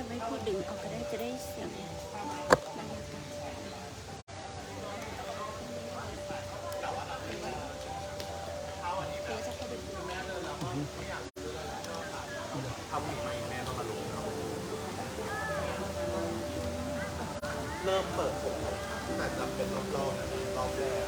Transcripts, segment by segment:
ไม่พี่ดึงออกก็ได้จะได้เสียงบรรยากาศเดี๋ยวจะเข้าไปดูเริ่มเปิดผมแต่จะเป็นรอบๆรอบแรก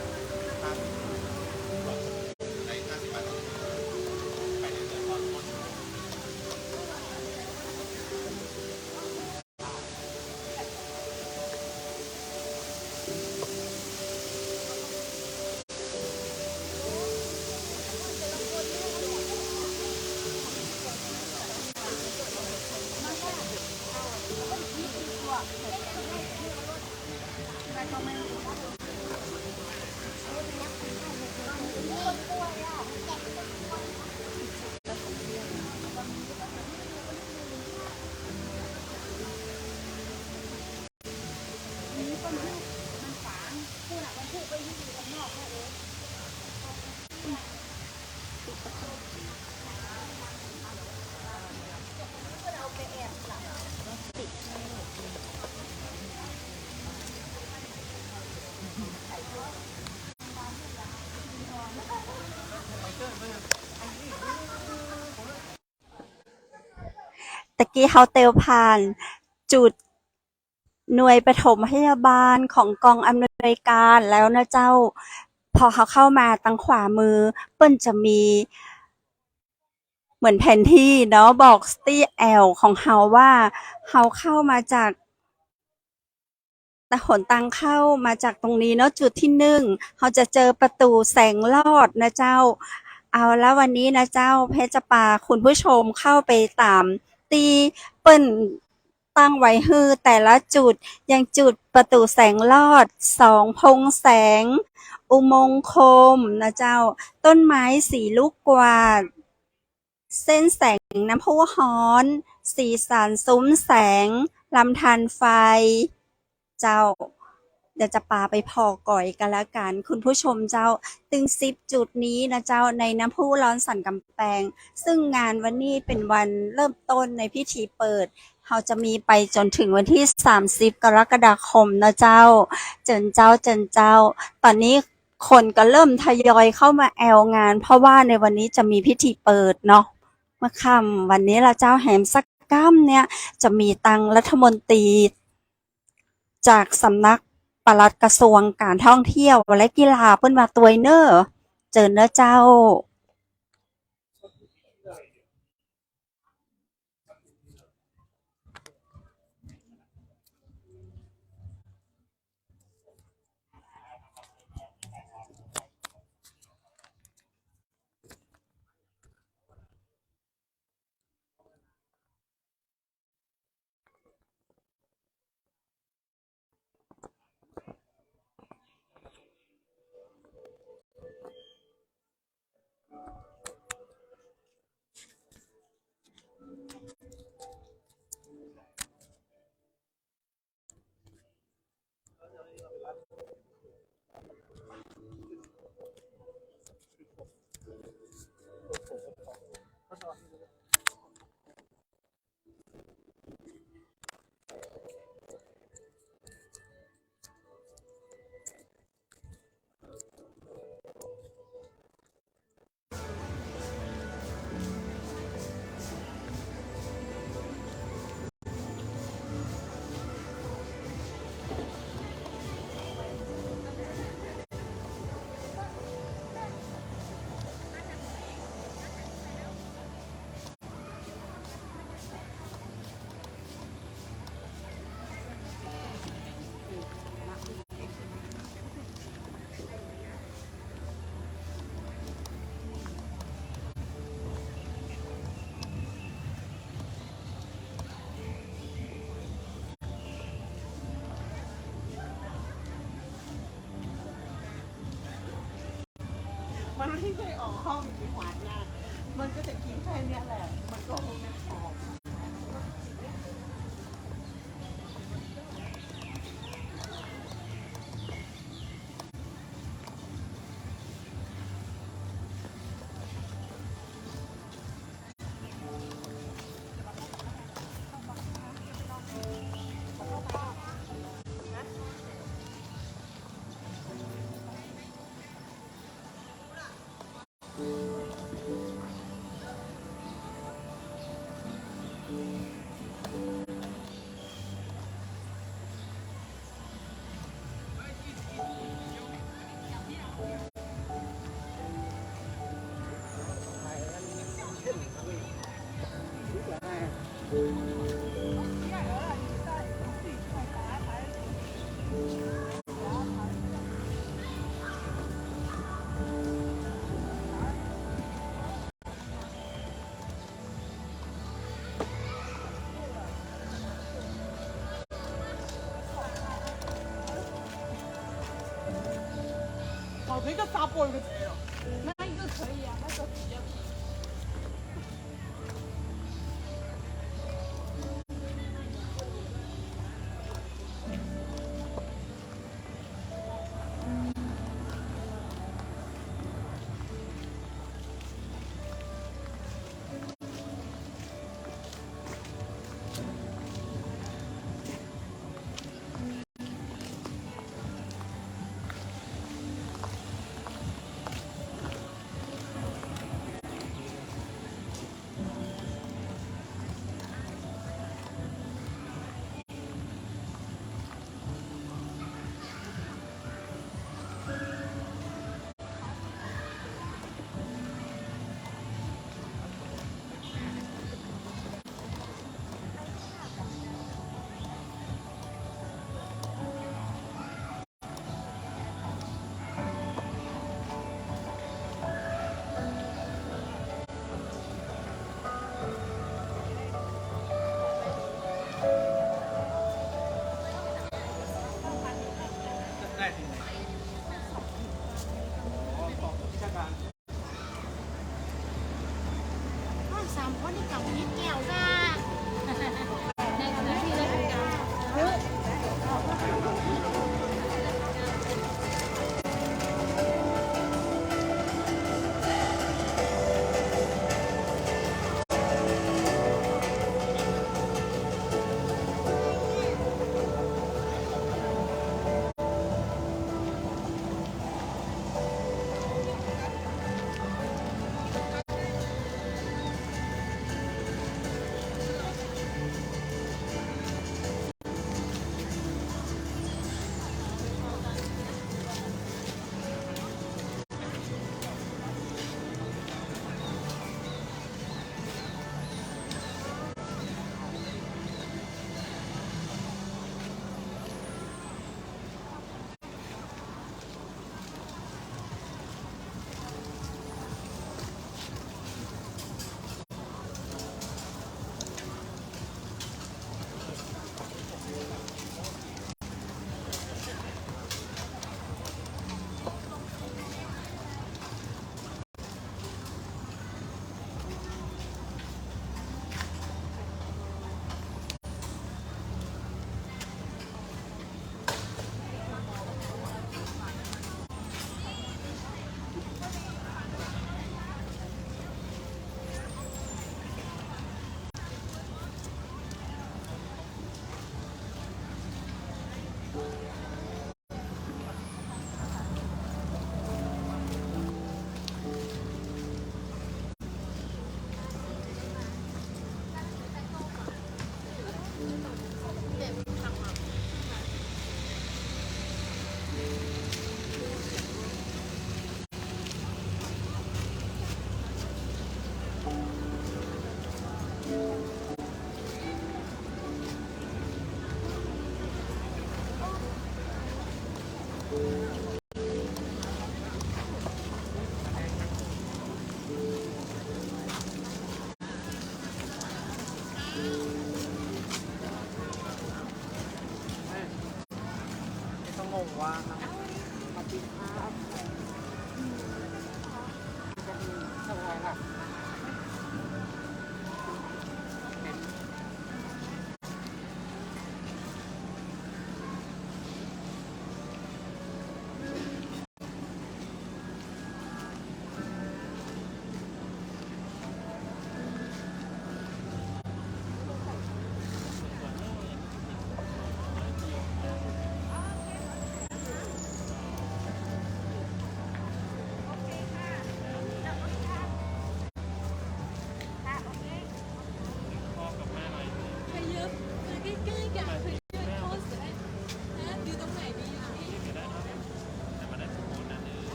ตะกี้เฮาเตลผ่านจุดหน่วยปฐมพยาบาลของกองอำนวยการแล้วนะเจ้าพอเขาเข้ามาทางขวามือเปิ้นจะมีเหมือนแผนที่เนาะบอกสตี้แอลของเฮาว่าเฮาเข้ามาจากแต่หนทางเข้ามาจากตรงนี้เนาะจุดที่1เฮาจะเจอประตูแสงลอดนะเจ้าเอาแล้ววันนี้นะเจ้าเพชรจะพาคุณผู้ชมเข้าไปตามตีเปิ้นตั้งไว้ฮือแต่ละจุดอย่างจุดประตูแสงลอด2พงแสงอุโมงค์โคมนะเจ้าต้นไม้สีลูกกวาดเส้นแสงน้ำพุฮ้อนสีสันซุ้มแสงลำธารไฟเจ้าเดี๋ยวจะปาไปพอก่อยกันแล้วกันคุณผู้ชมเจ้าตึง10จุดนี้นะเจ้าในน้ำพุร้อนสันกำแพงซึ่งงานวันนี้เป็นวันเริ่มต้นในพิธีเปิดเราจะมีไปจนถึงวันที่30กรกฎาคมนะเจ้าเจินเจ้าตอนนี้คนก็เริ่มทยอยเข้ามาแอลงานเพราะว่าในวันนี้จะมีพิธีเปิดเนาะเมื่อค่ำวันนี้ละเจ้าแหมสักก้ามเนี่ยจะมีตังรัฐมนตรีจากสำนักปลัดกระทรวงการท่องเที่ยวและกีฬาเปิ้นมาตัวยเน้อเจิญเน้อเจ้ามันไม่เคยออกห้องมีหวานนะมันก็จะกินแค่นี้แหละมันก็คงไม่พอ跑这个撒播一个那一个可以啊，那个比较。3 คนนี่กับนิดเดียวค่ะในพื้นที่ราชการ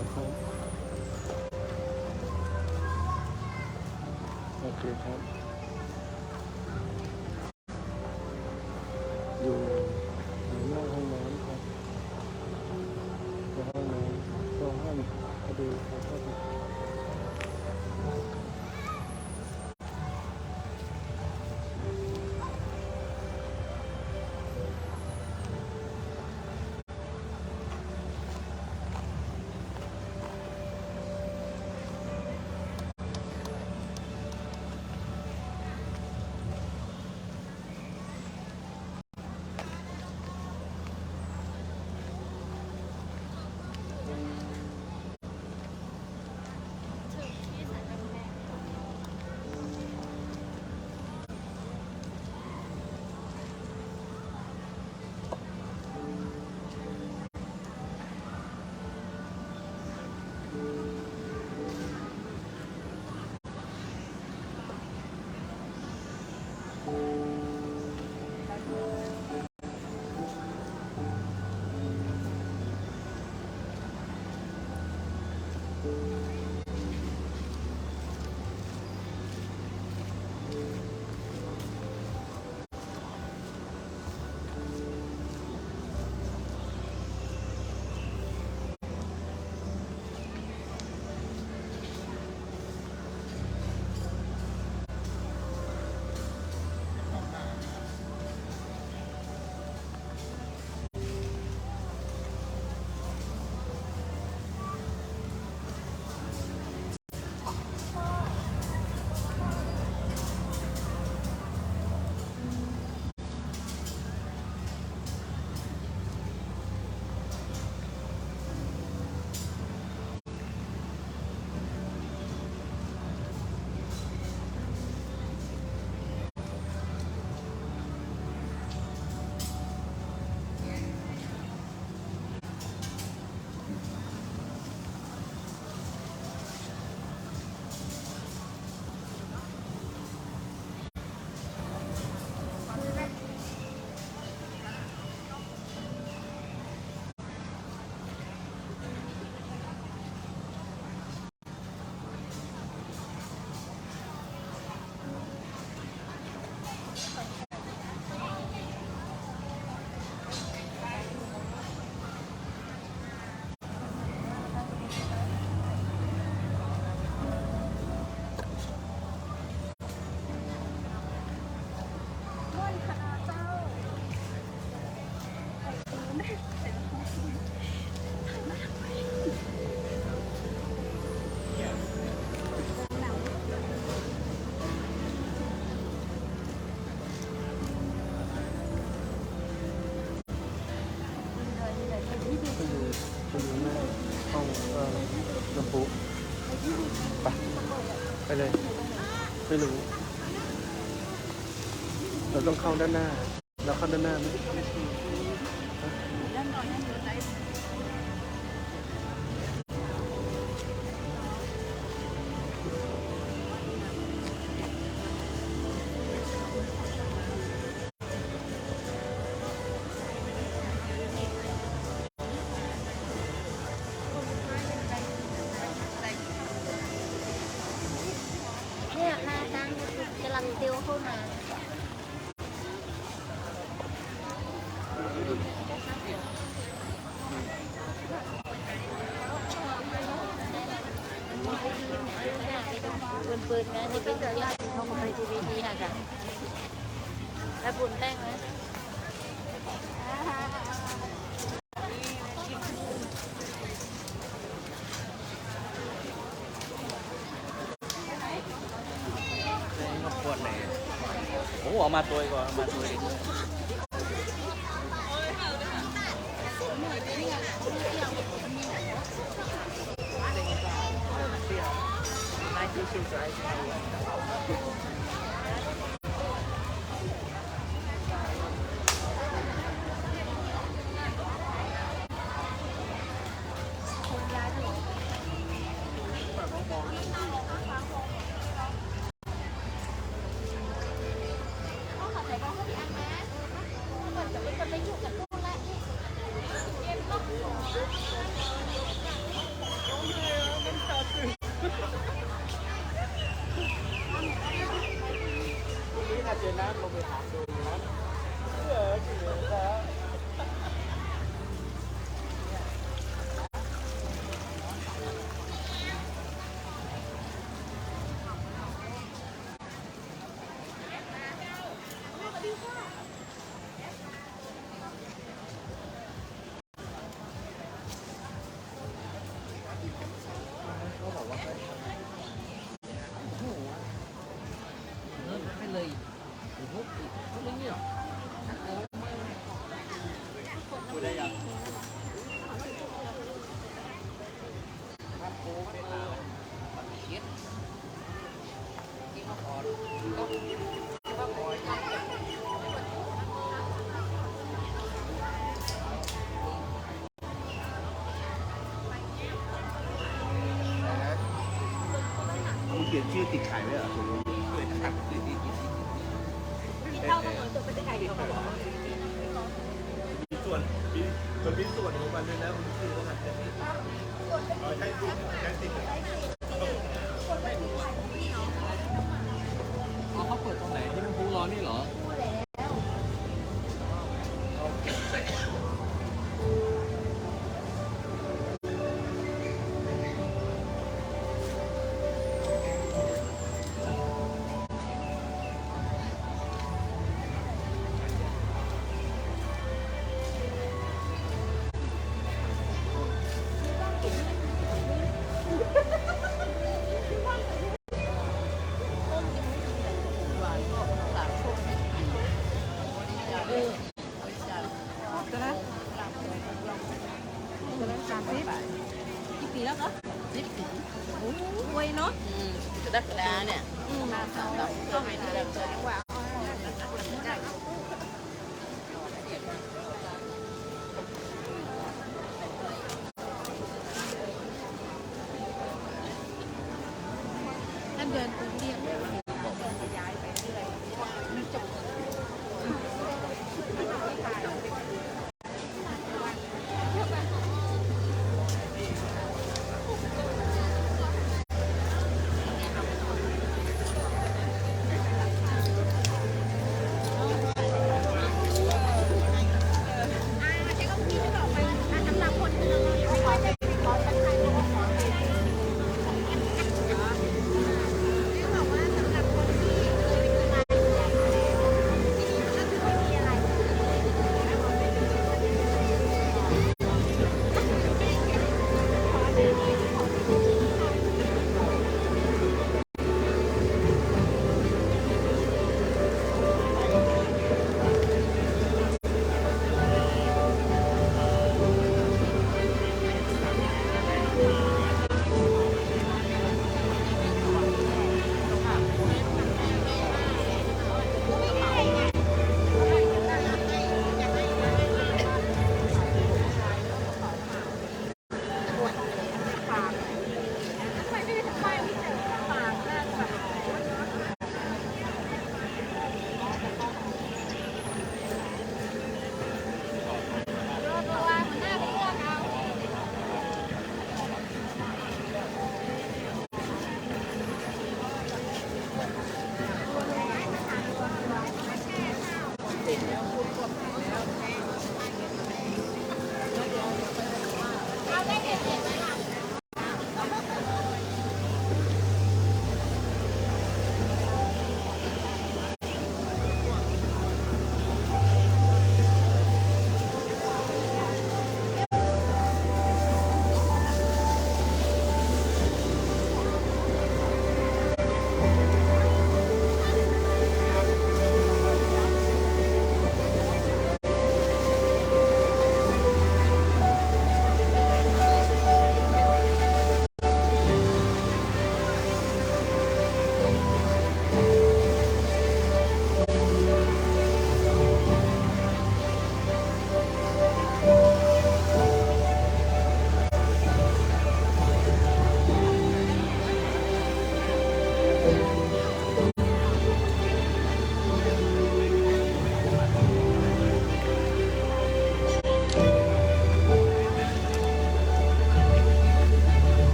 ยวครับโอเคครับอยู่หน้าห้องน้ำครับในห้องน้ำตรงห้องพอดีครับ น้ำพุไปเลยไม่รู้เราต้องเข้าด้านหน้าเราเข้าด้านหน้าไหมเนี่ยหน้าตั้งกำลังเตียวเข้ามาปืนนะนี่เป็นตัวอย่างเขาไปทีวีนะจ๊ะแล้วปุ่นแป้งไหมขวดไหนโอ้เอามาตัวก่อนเอามาตัวเอง น้ำลงไปถามดูนะเออคือนะ ไม่เลยโอ้โหไม่เนี่ยพูดได้ยังคิดว่าพอต้องคิดว่าพอ คุณเขียนชื่อติดขายไว้เหรอคุณลุง มีส่วนมีส่วนของมันด้วยนะคุณชื่อแล้วกันใช่ติดใช่ติด เขาเปิดตรงไหนที่มันพูร้อนนี่เหรอกี่ปีแล้วคะ10 ปีโอ้รวยเนาะจะได้แล้วเนี่ยก็หายไปแล้วเลยว่าเดินไปเรียนย้ายไปเรื่อยมันจบ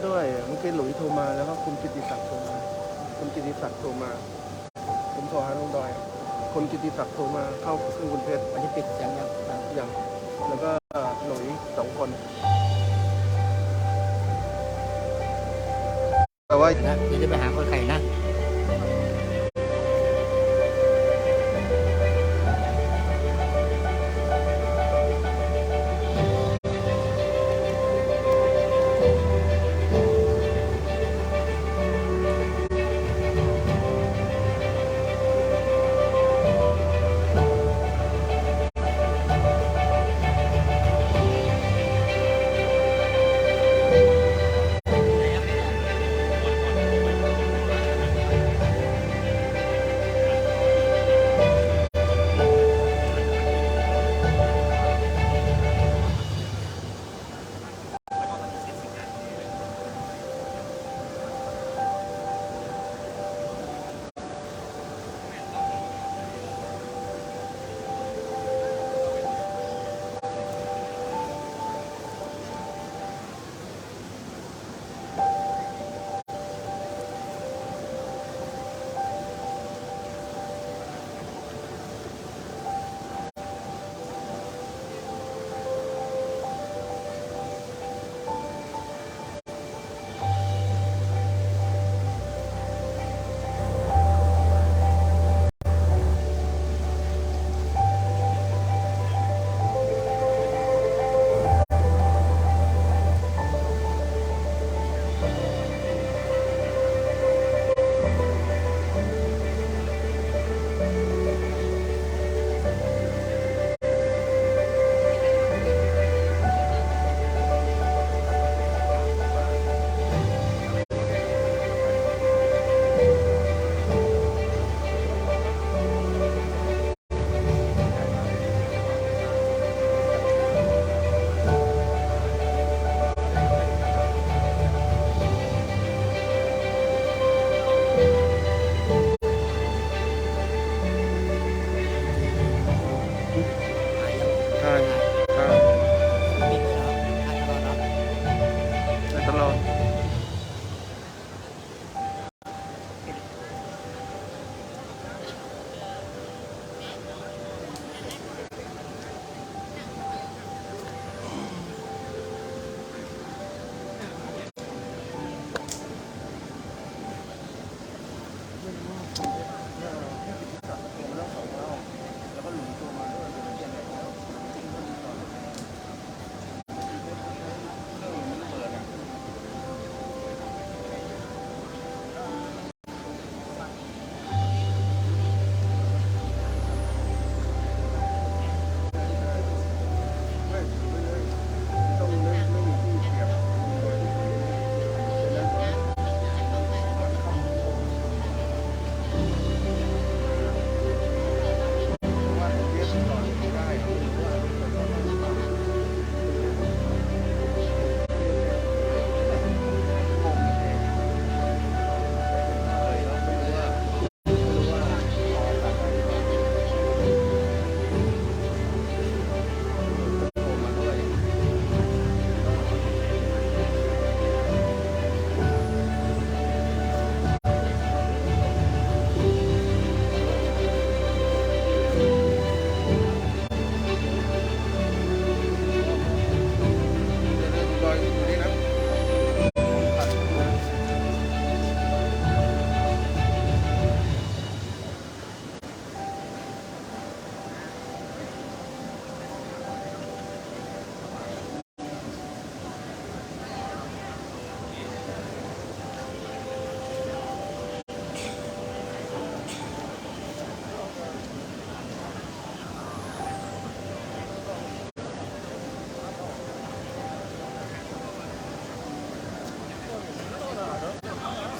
ด้วยเมื่อกี้หลุยโทรมาแล้วก็คุณกิติศักดิ์โทรมาคุณกิติศักดิ์โทรมาผมโทรหาลุงดอยคุณกิติศักดิ์โทรมาเข้าเครื่องคุณเพชร อันนี้ปิดยัง อย่างแล้วก็หลุย2 คนแต่ว่า นะเดี๋ยวจะไปหาคนไข่นะ ใช่ใช่ในตลอดแล้วก็หลุยโทรมาด้วยเขียนให้เขา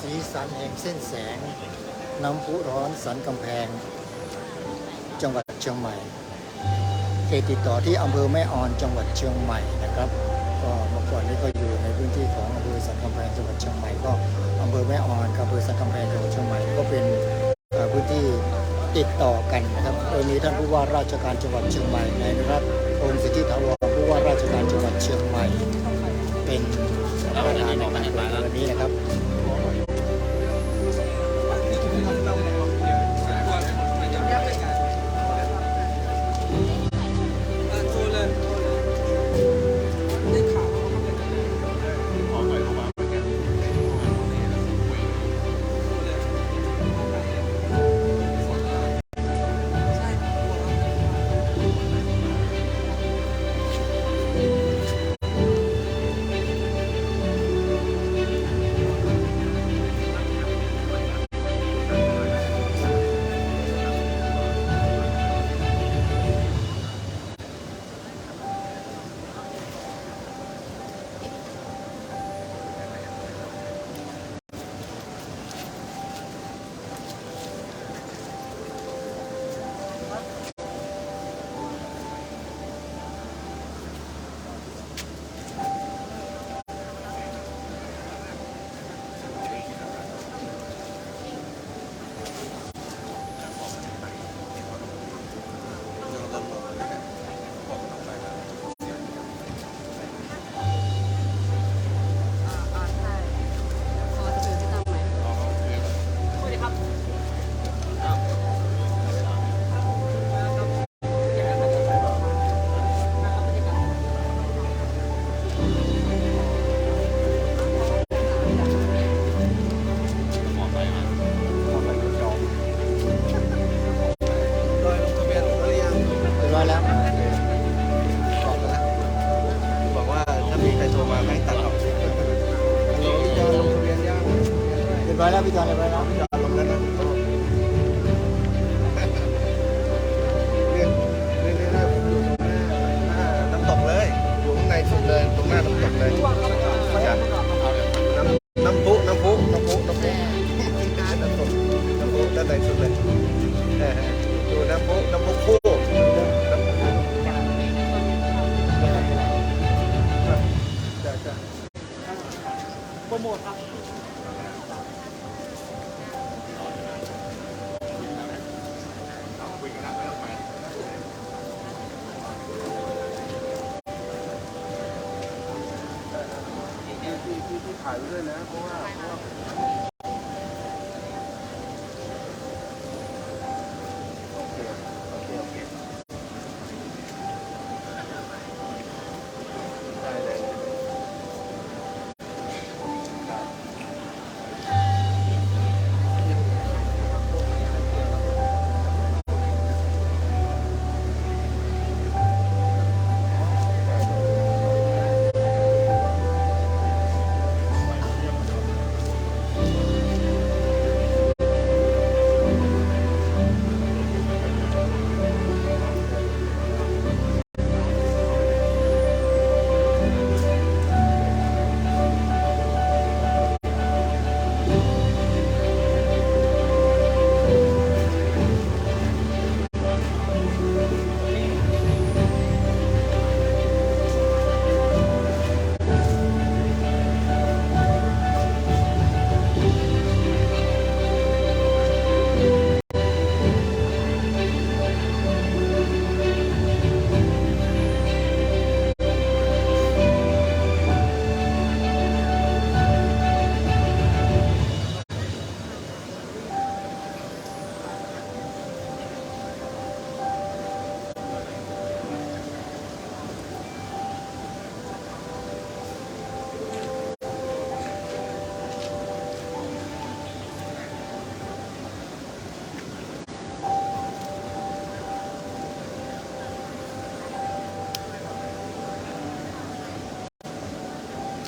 สีสันแห่งเส้นแสงน้ำพุร้อนสันกำแพง จังหวัดเชียงใหม่เขตติดต่อที่อำเภอแม่ออนจังหวัดเชียงใหม่นะครับก็เมื่อก่อนนี้ก็อยู่ในพื้นที่ของอำเภอสันกำแพงจังหวัดเชียงใหม่ก็อำเภอแม่ออนกับอำเภอสันกำแพงจังหวัดเชียงใหม่ก็เป็นพื้นที่ ติดต่อกันนะครับโดยมีท่านผู้ว่าราชการจังหวัดเชียงใหม่นายนรัตน์พงศ์สิทธิถาวรผู้ว่าราชการจังหวัดเชียงใหม่เป็นประธานในงานในวันนี้นะครับ โดยลงทะเบียนหรือยัง เรียบร้อยแล้ว บอกว่าถ้ามีใครโทรมาให้ตัดออกฮัลโหลพี่จอนลงทะเบียนยัง เรียบร้อยแล้วพี่จอนเรียบร้อยแล้ว พี่จอนลงแล้วนะเรียกผมอยู่ตรงหน้าน้ำตกเลยอยู่ข้างในสุดเลยตรงหน้าน้ำตกเลยจ้ะน้ำพุน้ำพุน้ำพุน้ำพุน้ำตกน้ำพุด้านในสุดเลยอยู่น้ำพุน้ำพุคู่น้ำพุจ้ะ โปรโมทครับ ที่ถ่ายไว้ด้วยนะเพราะว่าโอเคได้เลย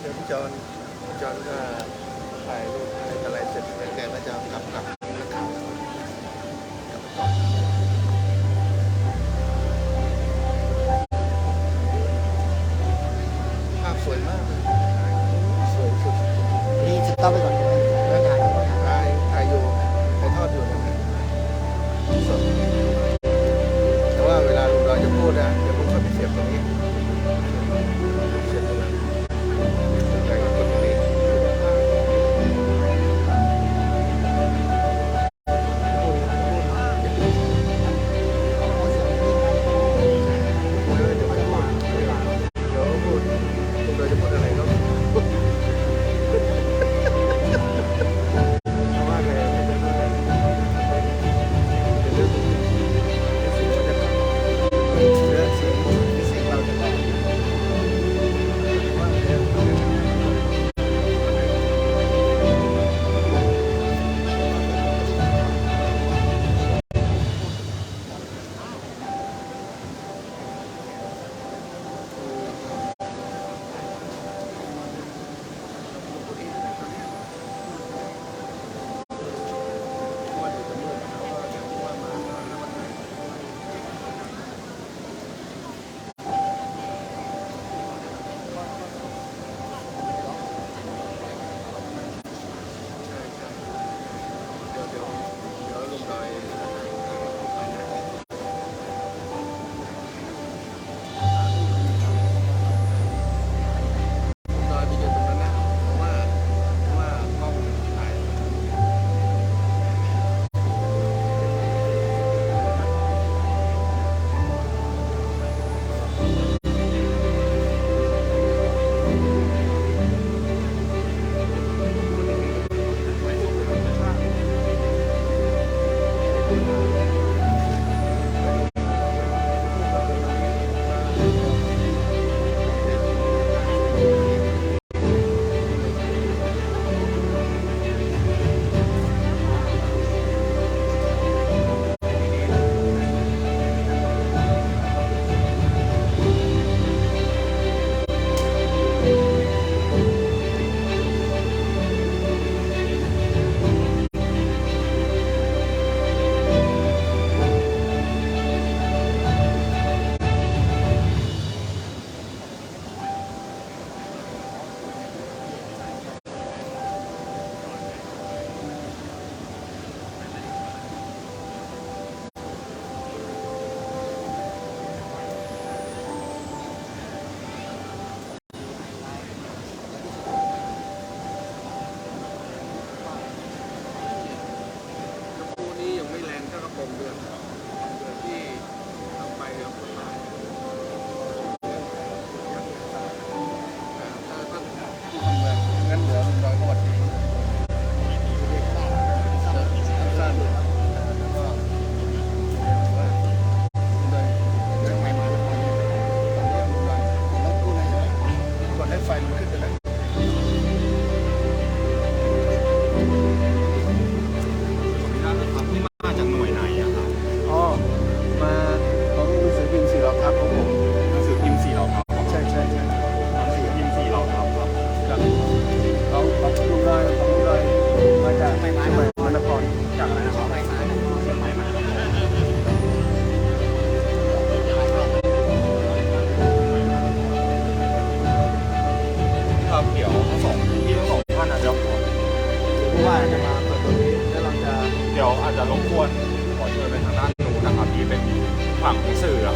เดี๋ยวพี่จอนก็ถ่ายรูปอะไรเสร็จแกก็จะกลับนักข่าวกลับก่อนภาพสวยมากเลยสวยสุด นี่สต็อปไปก่อนไม่ถ่ายไม่ถ่าย ถ่ายอยู่ถ่ายทอดอยู่นะสดแต่ว่าเวลาลุงเราจะพูดนะเดี๋ยวผมก็ไปเสียบตรงนี้เสียบตรงนั้นใส่กับตรงนี้ เ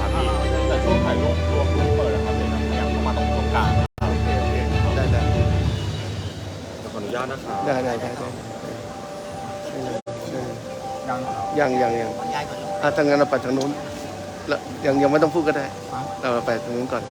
ครับพี่แต่ช่วงถ่ายรูปรวมรูปเปิดนะครับเดี๋ยวนะอยากเข้ามาตรงกลาง โอเคโอเคได้ได้ ขออนุญาตนะครับ ได้ได้ได้ได้ยังถ้างั้นเราไปทางนู้นแล้วยังไม่ต้องพูดก็ได้เราไปทางนู้นก่อน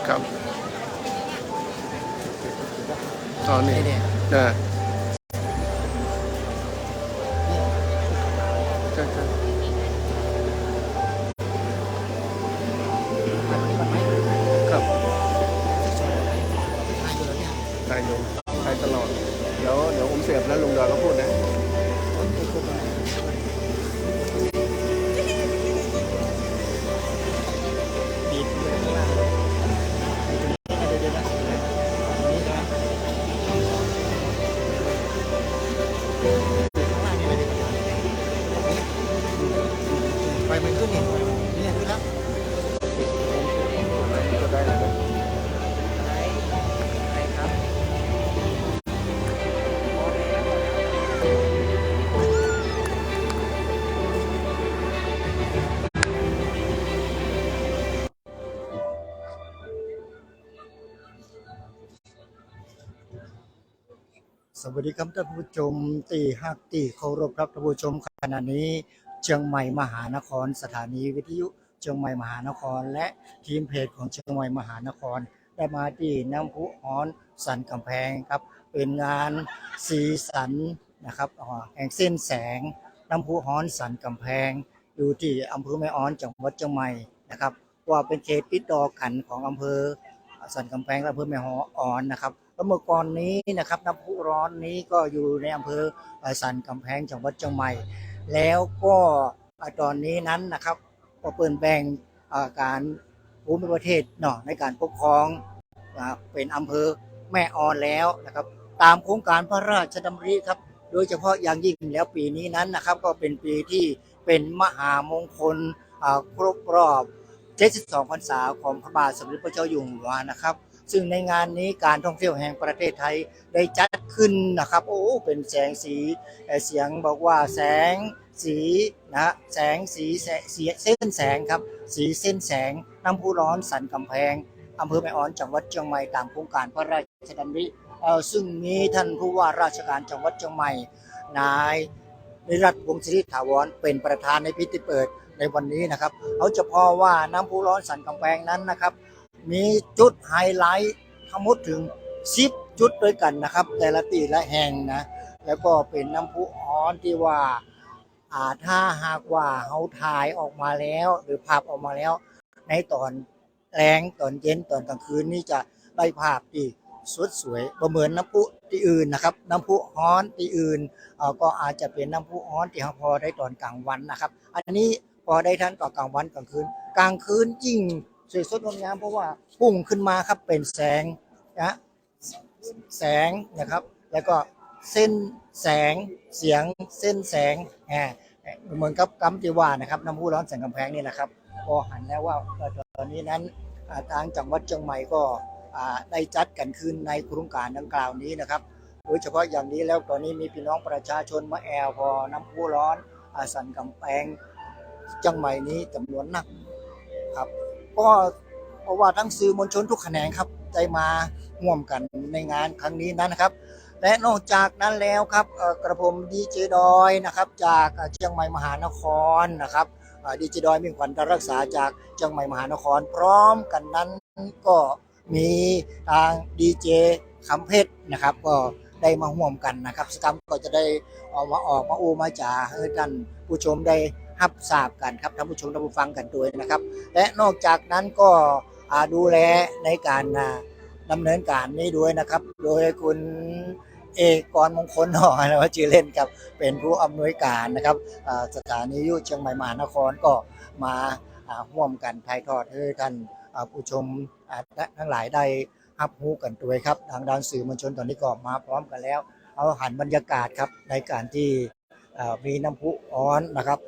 ครับตอนนี้นะใช่ใช่ครับได้โยมได้ตลอดเดี๋ยวผมเสียบแล้วลุงดอยก็พูดนะไปมันขึ้นเนี่ยขึ้นแล้วก็ได้แล้วสวัสดีครับท่านผู้ชมตีฮักตีเคารพครับท่านผู้ชมขณะนี้เชียงใหม่มหานครสถานีวิทยุเชียงใหม่มหานครและทีมเพจของเชียงใหม่มหานครได้มาที่น้ำพุฮ้อนสันกำแพงครับเป็นงานสีสันนะครับแห่งเส้นแสงน้ำพุฮ้อนสันกำแพงอยู่ที่อำเภอแม่ออนจังหวัดเชียงใหม่นะครับว่าเป็นเขตติดต่อกันของอำเภอสันกำแพงและอำเภอแม่ออนนะครับแล้วเมื่อก่อนนี้นะครับน้ำพุร้อนนี้ก็อยู่ในอำเภอสันกำแพงจังหวัดเชียงใหม่แล้วก็ตอนนี้นั้นนะครับก็เปิดแบ่งการภูมิประเทศเนาะในการปกครองเป็นอำเภอแม่ออนแล้วนะครับตามโครงการพระราชดำริครับโดยเฉพาะอย่างยิ่งแล้วปีนี้นั้นนะครับก็เป็นปีที่เป็นมหามงคลครบรอบ72 พรรษาของพระบาทสมเด็จพระเจ้าอยู่หัวนะครับซึ่งในงานนี้การท่องเที่ยวแห่งประเทศไทยได้จัดขึ้นนะครับโอ้เป็นแสงสีเสียงบอกว่าแสงสีนะแสงสีเส้นแสงครับสีเส้นแสงน้ำพุร้อนสันกำแพงอำเภอแม่ออนจังหวัดเชียงใหม่ตามโครงการพระราชดำริซึ่งมีท่านผู้ว่าราชการจังหวัดเชียงใหม่นายนิรัตน์วงศ์ศิริถาวรเป็นประธานในพิธีเปิดในวันนี้นะครับเอาเฉพาะว่าน้ำพุร้อนสันกำแพงนั้นนะครับมีจุดไฮไลท์ทั้งหมดถึง10 จุดด้วยกันนะครับแต่ละตีละแห่งนะแล้วก็เป็นน้ำพุร้อนที่ว่าถ้าหากว่าเขาถ่ายออกมาแล้วหรือภาพออกมาแล้วในตอนแรงตอนเย็นตอนกลางคืนนี่จะได้ภาพที่สวยๆเหมือนน้ำพุที่อื่นนะครับน้ำพุร้อนที่อื่นก็อาจจะเป็นน้ำพุร้อนที่เราพอได้ตอนกลางวันนะครับอันนี้พอได้ทั้งตอนกลางวันกลางคืนยิ่งสวยสดงดงามเพราะว่าพุ่งขึ้นมาครับเป็นแสงนะแสงนะครับแล้วก็เส้นแสงเสียงเส้นแสงเหมือนกับกัมติว่านะครับน้ำพุร้อนแสงกำแพงนี่นะครับพอหันแล้วว่าตอนนี้นั้นทางจังหวัดเชียงใหม่ก็ได้จัดกันขึ้นในโครงการดังกล่าวนี้นะครับโดยเฉพาะอย่างนี้แล้วตอนนี้มีพี่น้องประชาชนมาแอลพอน้ำพุร้อนสันกำแพงเชียงใหม่นี้จำนวนนักครับก็เพราะว่าทั้งสื่อมวลชนทุกแขนงครับได้มาร่วมกันในงานครั้งนี้นะครับและนอกจากนั้นแล้วครับกระผมดีเจดอยนะครับจากเชียงใหม่มหานครนะครับดีเจดอยมิ่งขวัญตารักษาจากเชียงใหม่มหานครพร้อมกันนั้นก็มีทางดีเจคำเพชรนะครับก็ได้มาร่วมกันนะครับกิจกรรมก็จะได้ออกมาอูมาจ่าให้ท่านผู้ชมได้รับทราบกันครับท่านผู้ชมท่านผู้ฟังกันด้วยนะครับและนอกจากนั้นก็ดูแลในการดำเนินการนี้ด้วยนะครับโดยคุณเอกกรมงคลหน่อยนะว่าชื่อเล่นครับเป็นผู้อำนวยการนะครับสถานีวิทยุเชียงใหม่มหานครก็มาร่วมกันถ่ายทอดให้ท่านผู้ชมทั้งหลายได้รับรู้กันด้วยครับทางด้านสื่อมวลชนตอนนี้ก็มาพร้อมกันแล้วเอาหันบรรยากาศครับในการที่ มีน้ำพุร้อนนะครับ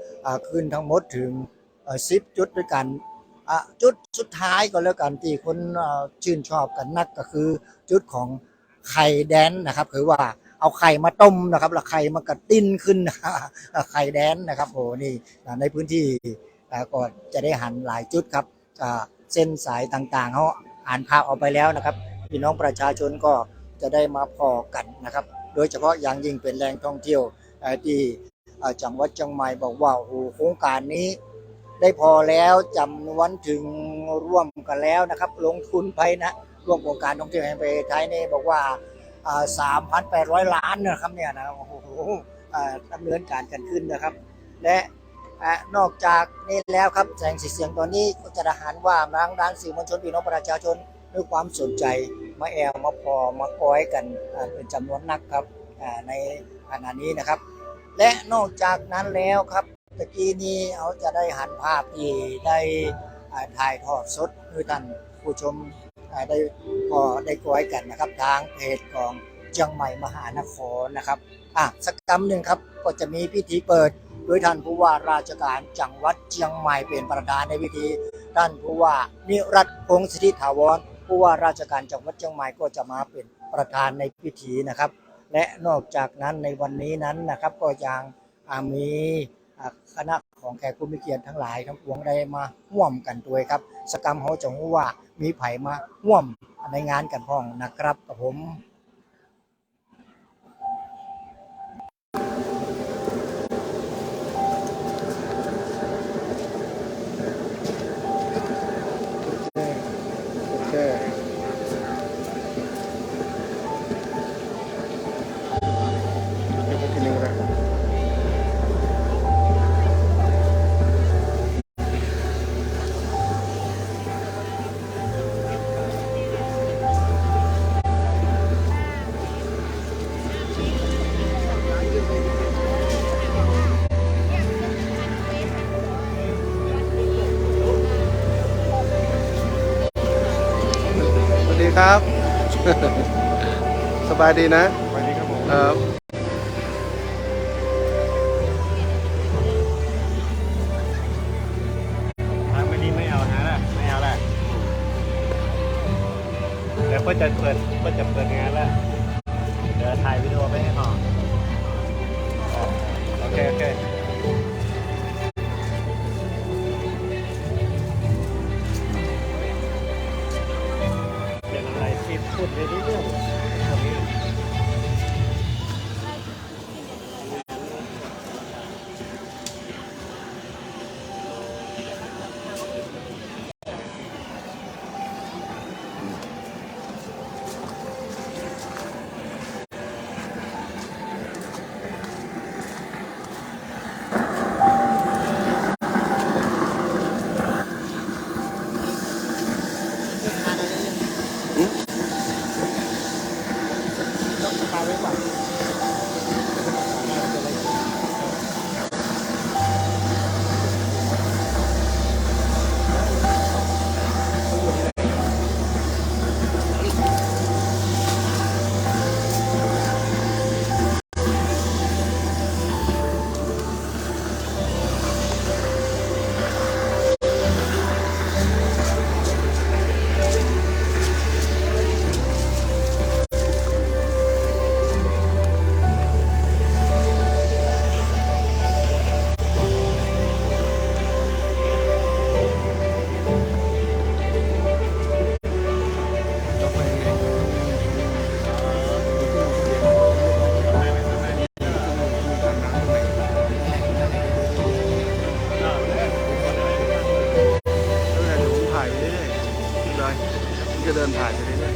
ขึ้นทั้งหมดถึง10 จุดด้วยกันจุดสุดท้ายก็แล้วกันที่คนชื่นชอบกันนักก็คือจุดของไข่แดนนะครับคือว่าเอาไข่มาต้มนะครับแล้วไข่มันก็ติ้นขึ้น ไข่แดนนะครับโอ้นี่ในพื้นที่ก็จะได้หันหลายจุดครับเส้นสายต่างๆเขาอ่านภาพออกไปแล้วนะครับพี่น้องประชาชนก็จะได้มาพอกันนะครับโดยเฉพาะอย่างยิ่งเป็นแหล่งท่องเที่ยวที่จังหวัดเชียงใหม่บอกว่าโอ้โหโครงการนี้ได้พอแล้วจำนวนถึงร่วมกันแล้วนะครับลงทุนไปนะร่วมโครงการท่องเที่ยวแห่งประเทศไทยนี่บอกว่า3,800 ล้านนะครับเนี่ยนะโอ้โหดำเนินการกันขึ้นนะครับและนอกจากนี้แล้วครับแสงสีเสียงตอนนี้ก็จะหันว่าทางด้านสื่อมวลชนพี่น้องประชาชนด้วยความสนใจมาแอลมาพอมาก้อยกันเป็นจำนวนนักครับในขณะนี้นะครับและนอกจากนั้นแล้วครับตะกี้นี้เขาจะได้หันภาพที่ได้ถ่ายทอดสดให้ท่านผู้ชมได้พอได้ก้อยกันนะครับทางเพจของเชียงใหม่มหานครนะครับสักกรรมหนึ่งครับก็จะมีพิธีเปิดโดยท่านผู้ว่าราชการจังหวัดเชียงใหม่เป็นประธานในพิธีท่านผู้ว่านิรัตน์ พงษ์สิทธิถาวรผู้ว่าราชการจังหวัดเชียงใหม่ก็จะมาเป็นประธานในพิธีนะครับและนอกจากนั้นในวันนี้นั้นนะครับก็ยังมีคณะของแขกผู้มีเกียรติทั้งหลายทั้งปวงได้มาร่วมกันด้วยครับสกรรมเขาจะรู้ว่ามีไผ่มาร่วมในงานกันพ้องนะครับผมครับ สบายดีนะสบายดีครับผมทางไม่ดีไม่เอานะไม่เอาละเดี๋ยวก็จะเปิดงานแล้วเดี๋ยวถ่ายวิดีโอไปให้หน่อยโอเคเป็นอะไรที่พูดไปเรื่อยจะเดินผ่านไปเรื่อย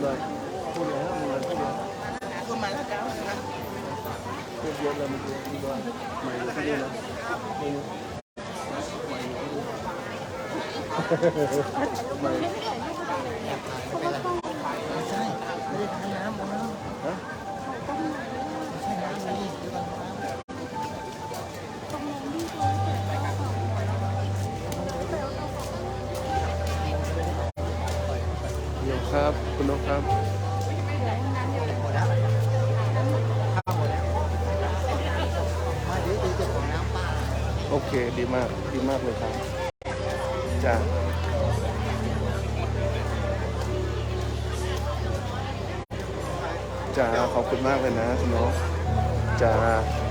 เลยพูดเลยมึงเลยพูดเยอะ คุณมาแล้วเจ้านะ พูดเยอะเลยมึงเลยพูดเลยใหม่พูดเยอะนะใหม่ ไม่ใช่ ไม่ได้ทานน้ำของเรา ฮะ ไม่ใช่น้ำนี่เดี๋ยวก่อนน้ เดี๋ยวครับคุณนกครับ ำหมดแล้วข้าวหมดแล้วมาเดี๋ยวดูเจ้าของน้ำป้า โอเคดีมากเลยครับจ้าจ้าขอบคุณมากเลยนะคุณนกจ้า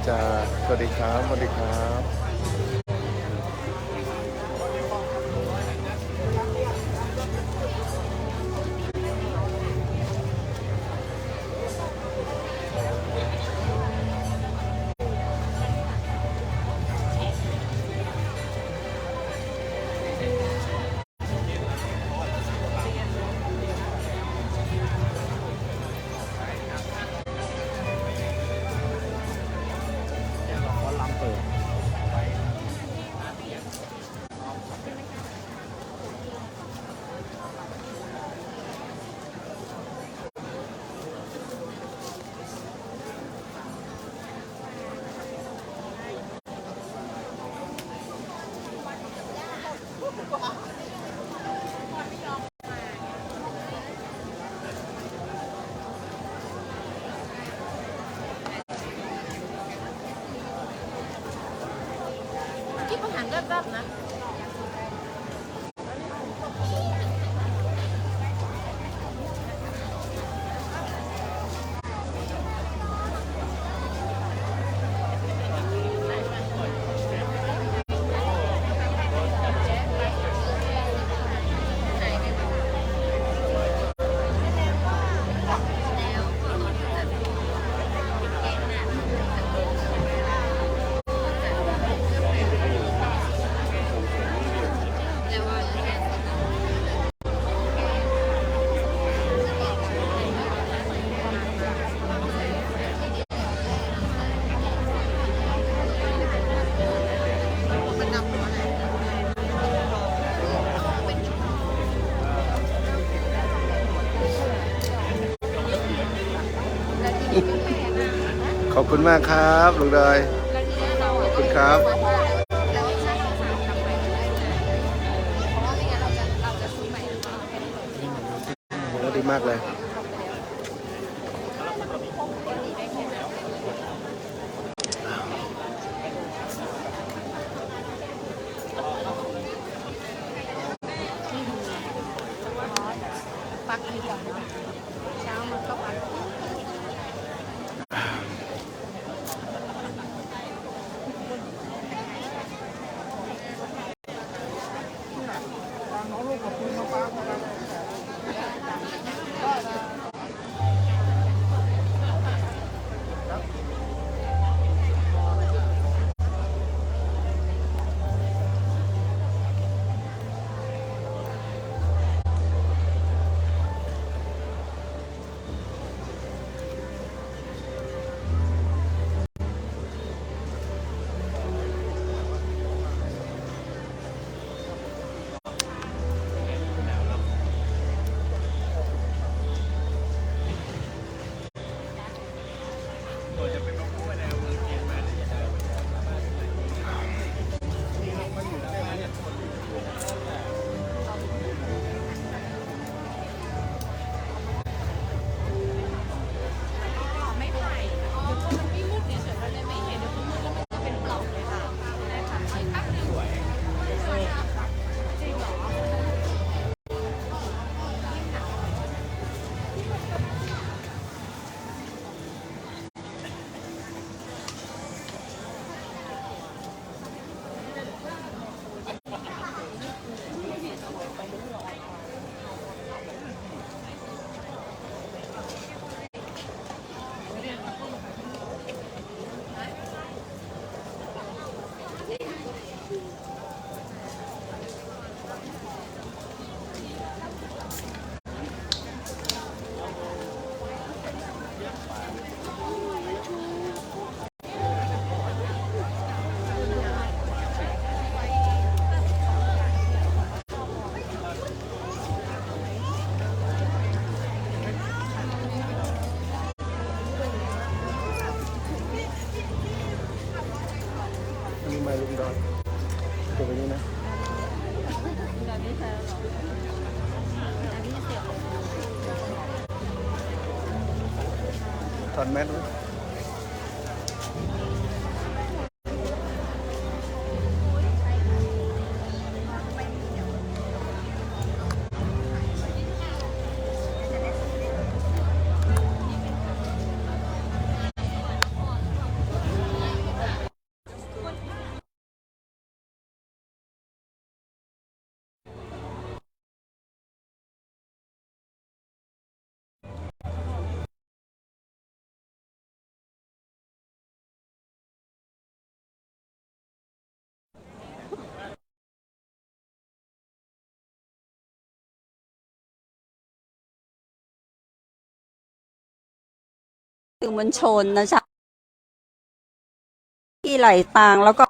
จ้าสวัสดีครับสวัสดีครับ คิดว่าหันแวบๆนะ ขอบคุณมากครับลุงดอยขอบคุณครับโหดีมากเลย ไม่ลุงดอนตัวไปนี่นะถอดแมสไว้ สื่อมวลชนนะจ๊ะที่ไหลต่างแล้วก็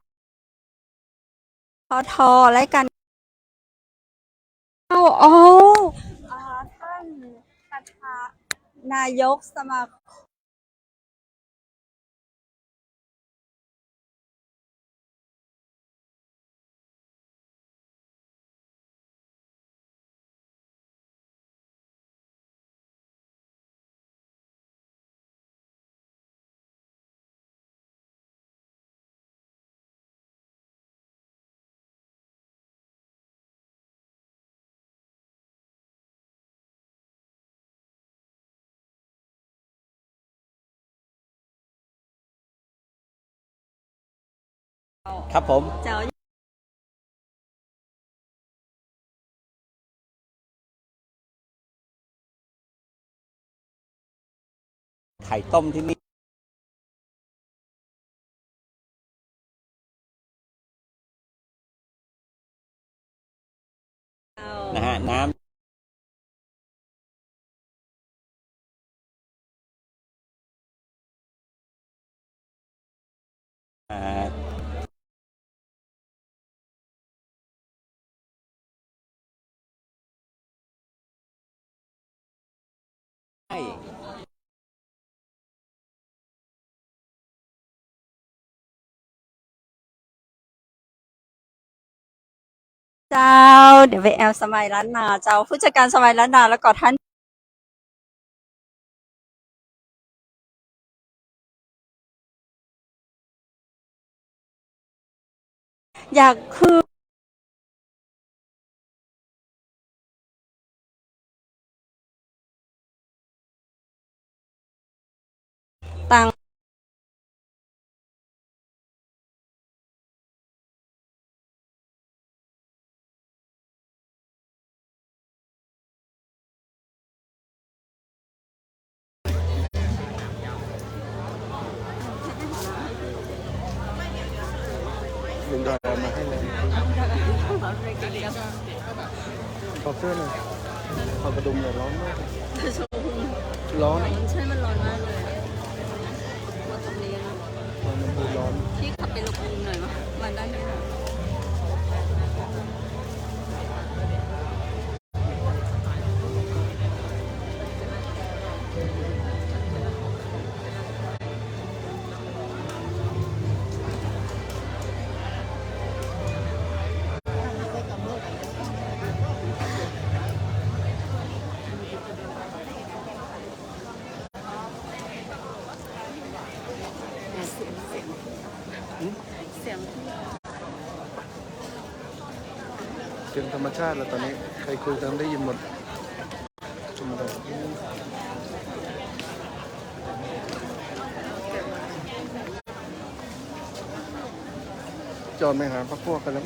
ทและกันอ๋อท่านประธานนายกสมาคมครับผม เจ้าไข่ต้มที่นี่นะฮะน้ำให้ เจ้าเดี๋ยวไปแอลสมัยล้านนาเจ้าผู้จัดการสมัยล้านนาแล้วก็ท่านอยากคือต่างลุงดอนเอามาให้เลยขอเสื้อหน่อยขอกระดุมหน่อยร้อนมากร้อน ใช่มันร้อนมากเลยมาตรงนี้นะ มันดูร้อน พี่ขับไปลงหน่อยวะมาด้านนี้หน่อย เสียง เสียงธรรมชาติแล้วตอนนี้ใครคุยกันได้ยินหมดธรรมดาจอดไม่หาพักพวกกันแล้ว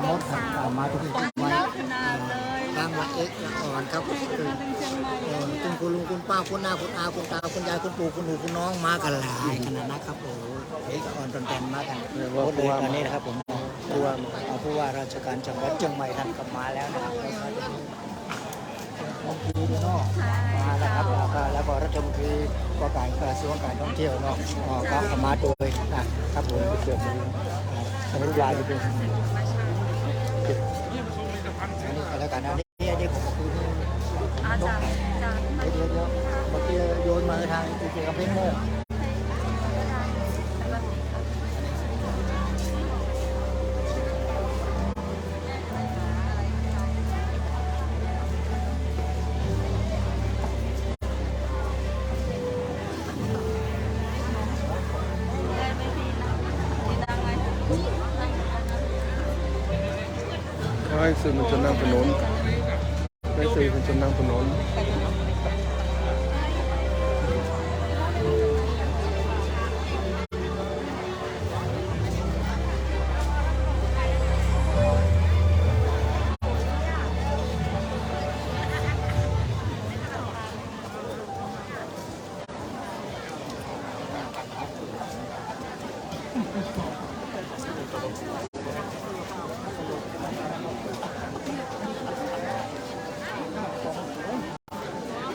มดครับมาทุกที่ไม่ตามหลักเอกละอ่อนครับคือคุณลุงคุณป้าคุณน้าคุณอาคุณตาคุณยายคุณปู่คุณหนูคุณน้องมากันหลายขนาดนะครับโอ้เอกอ่อนตอนมากันหมดเลยตอนนี้นะครับผมผู้ว่าราชการจังหวัดเชียงใหม่ท่านกลับมาแล้วนะครับมนตรีเนาะมาแล้วครับแล้วก็รัฐมนตรีว่าการกระทรวงการท่องเที่ยวเนาะก็มาโดยนะครับผมเกี่ยวกับสมุนไพรอยู่เป็นอันนี้แล้วกันอันนี้ผมคือเดี๋ยวเมื่อกี้โยนมาทางเกี่ยวกับเพลงโม่ให้สื่อมวลชนนั่งถนนให้สื่อมวลชนนั่งถนน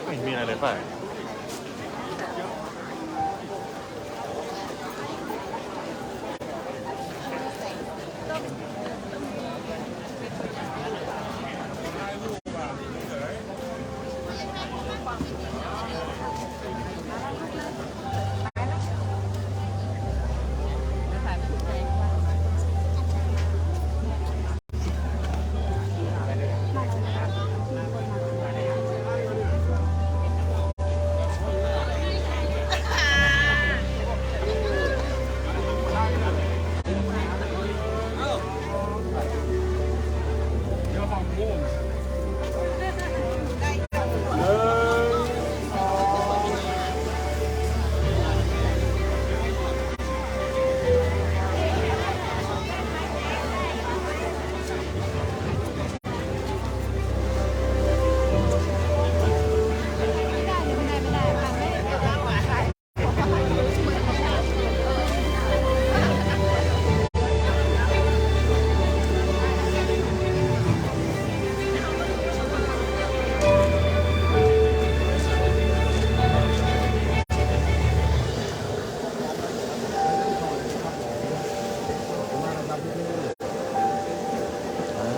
ไม่มีอะไรเลยป่ะ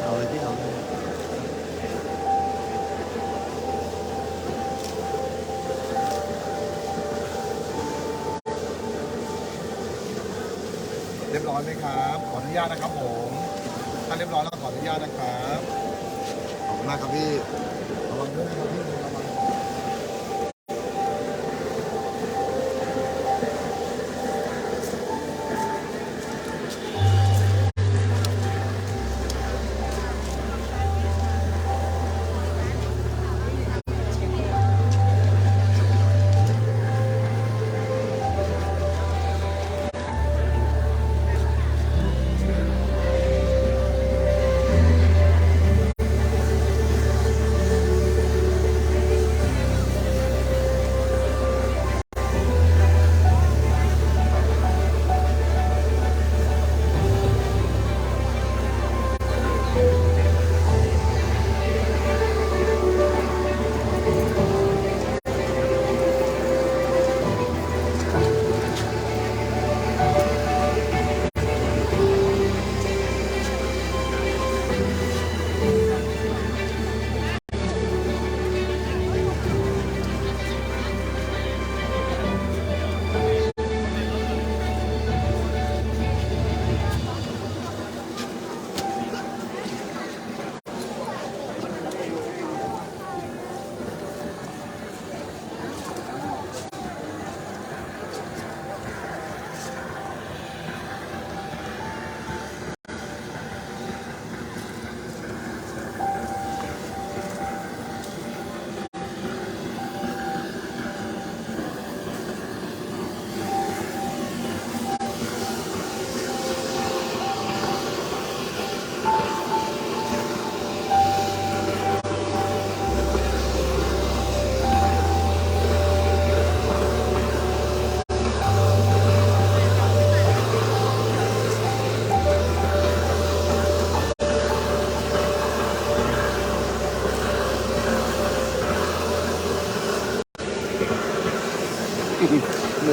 เอาเลยพี่เอาเลย เรียบร้อยไหมครับ ขออนุญาตนะครับผม ถ้าเรียบร้อยแล้วขออนุญาตนะครับ ขอบคุณมากครับพี่ระวังด้วยนะครับพี่ระวัง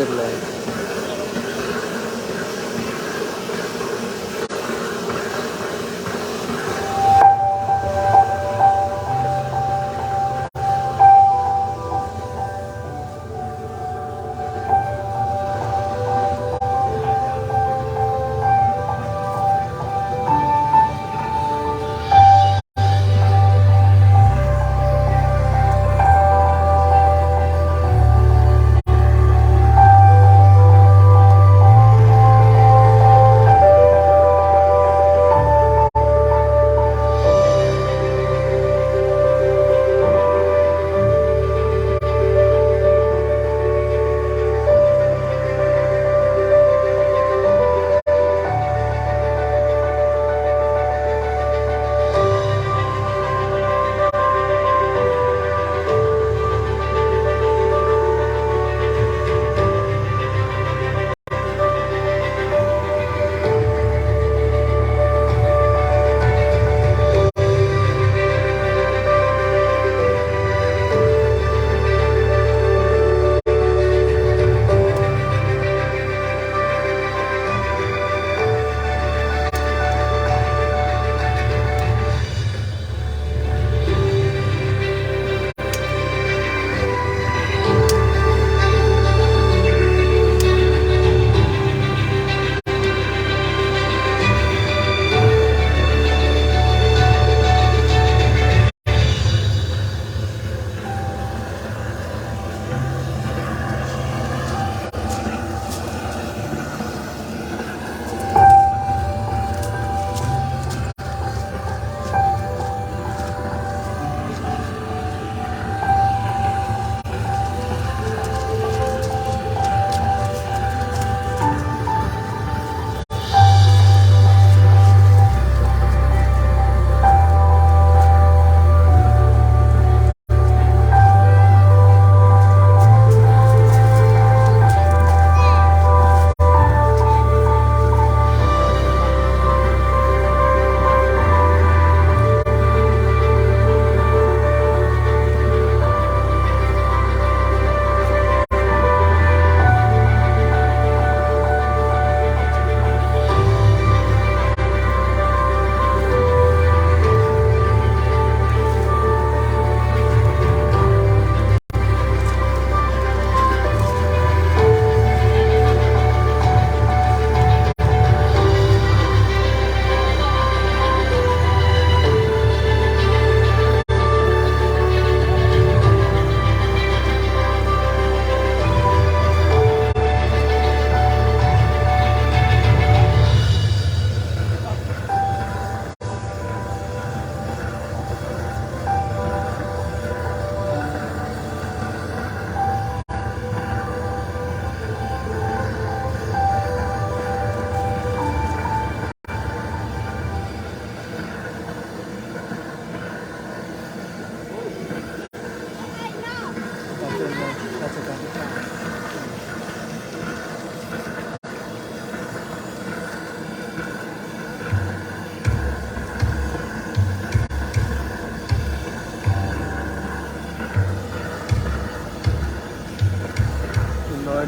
ลื่นเลย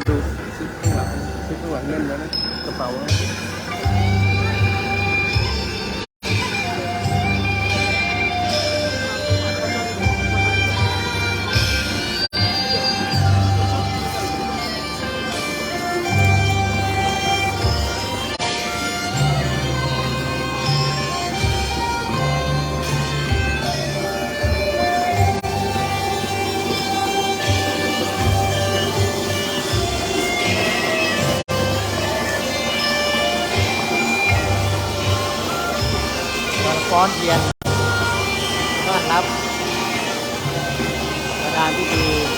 ดูซิปข้างหลังแน่นแล้วนะกระเป๋าฟ้อนเทียนต้อนรับประธานพิธี เ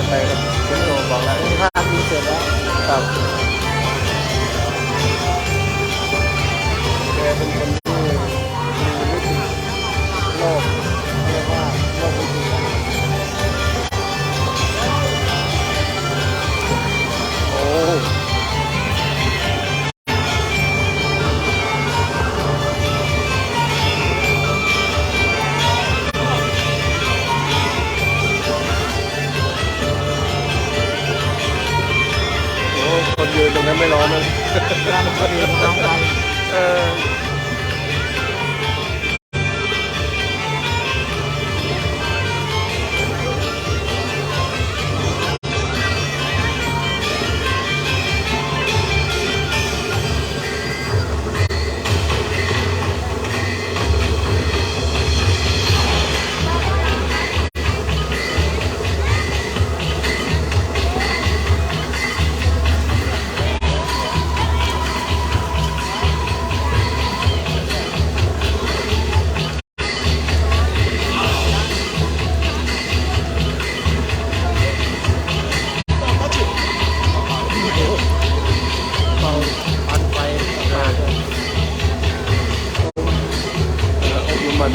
ไปกับเจ้าโตบอกแล้วภาพนี้เสร็จแล้วครับแกเป็นคนที่มีวิธีโลกเรียกว่าโลกวิธีโอ้คนยืนตรงนั้นไม่ร้อนเลยร่างพอดีน้องไปปันไฟอบรมมัน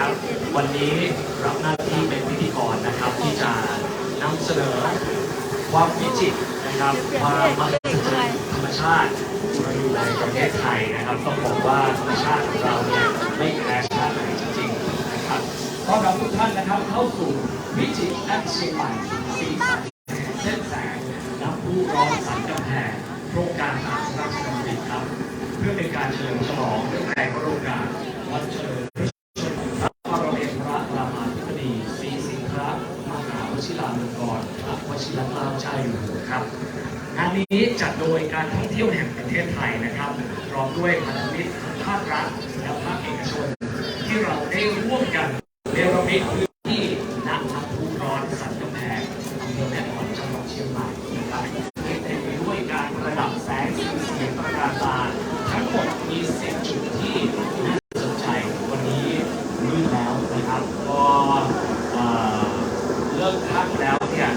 นะครับ วันนี้รับหน้าที่เป็นพิธีกรนะครับที่จะนำเสนอความวิจิตรนะครับความมหัศจรรย์ธรรมชาติมาอยู่ในประเทศไทยนะครับต้องบอกว่าธรรมชาติของเราเนี่ยไม่แพ้ชาติไหนจริงๆนะครับต้อนรับทุกท่านนะครับเข้าสู่วิจิตรและเชียงใหม่สีสันเส้นแสงน้ำพุร้อนสันกำแพงโครงการตามพระราชดำริครับเพื่อเป็นการเฉลิมฉลองเนื่องในวโรกาสวันเฉลิมพระชนมพระบรมรามาธิบดีศรีสิงห์พระมหาวชิราลงกรณ์พระวชิรเกล้าเจ้าอยู่หัวครับงานนี้จัดโดยการท่องเที่ยวแห่งประเทศไทยนะครับพร้อมด้วยพันธมิตรทั้งภาครัฐและภาคเอกชนที่เราได้ร่วมกันเนรมิตพื้นที่ณน้ำพุร้อนสันกำแพงอำเภอแม่อ่อนจังหวัดเชียงใหม่นะครับเต็มไปด้วยการประดับแสงสีเสียงตระการตาทั้งหมดมี10 จุดที่น่าสนใจวันนี้ลื่นแล้วนะครับพอเริ่มพักแล้วเนี่ย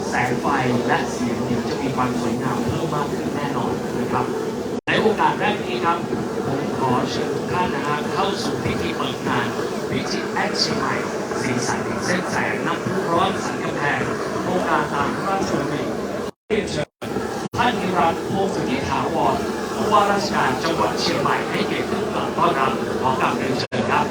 แสงไฟและเสียงเนี่ยจะมีความสวยงามเพิ่มมากขึ้นแน่นอนนะครับในโอกาสแรกนี้ครับผมขอเชิญทุกท่านนะฮะเข้าสู่พิธีเปิดงานวิจิตรแอคชั่นใหม่สีสันเส้นแสงน้ำพุร้อนสันกำแพงโครงการตามพระราชดำริเรียนเชิญท่านนิรันดร์พงศ์สุทธิถาวรผู้ว่าราชการจังหวัดเชียงใหม่ให้เกียรติขึ้นกล่าวต้อนรับขอกราบเรียนเชิญครับ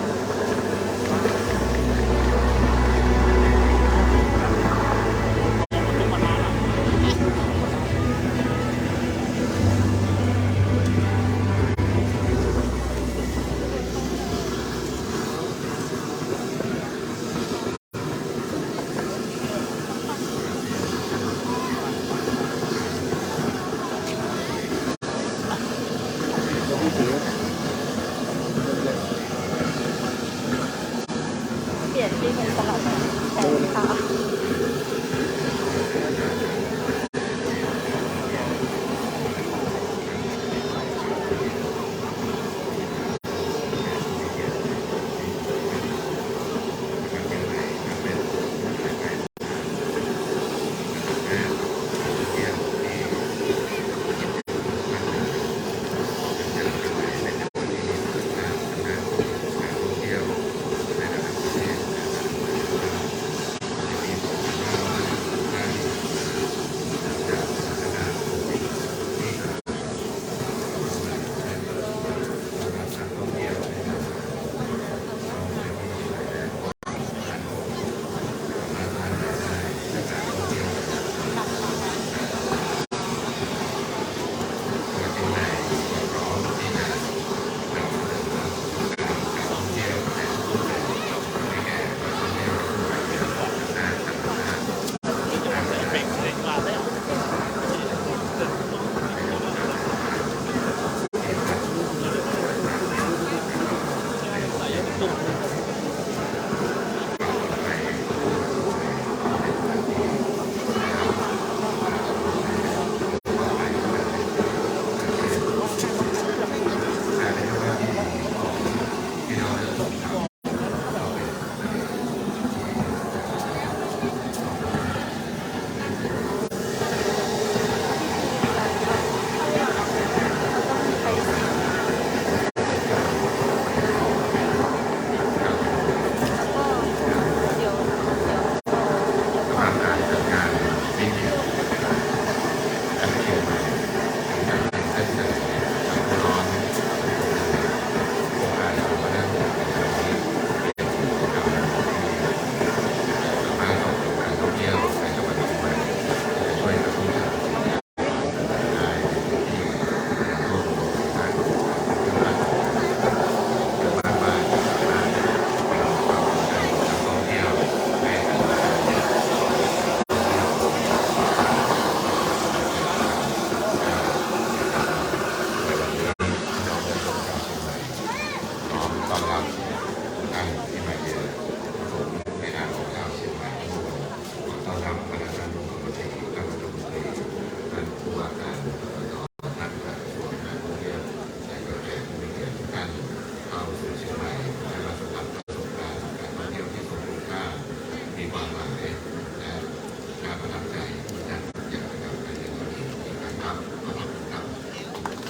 เปลี่ยนที่เป็นสลับแสงค่ะ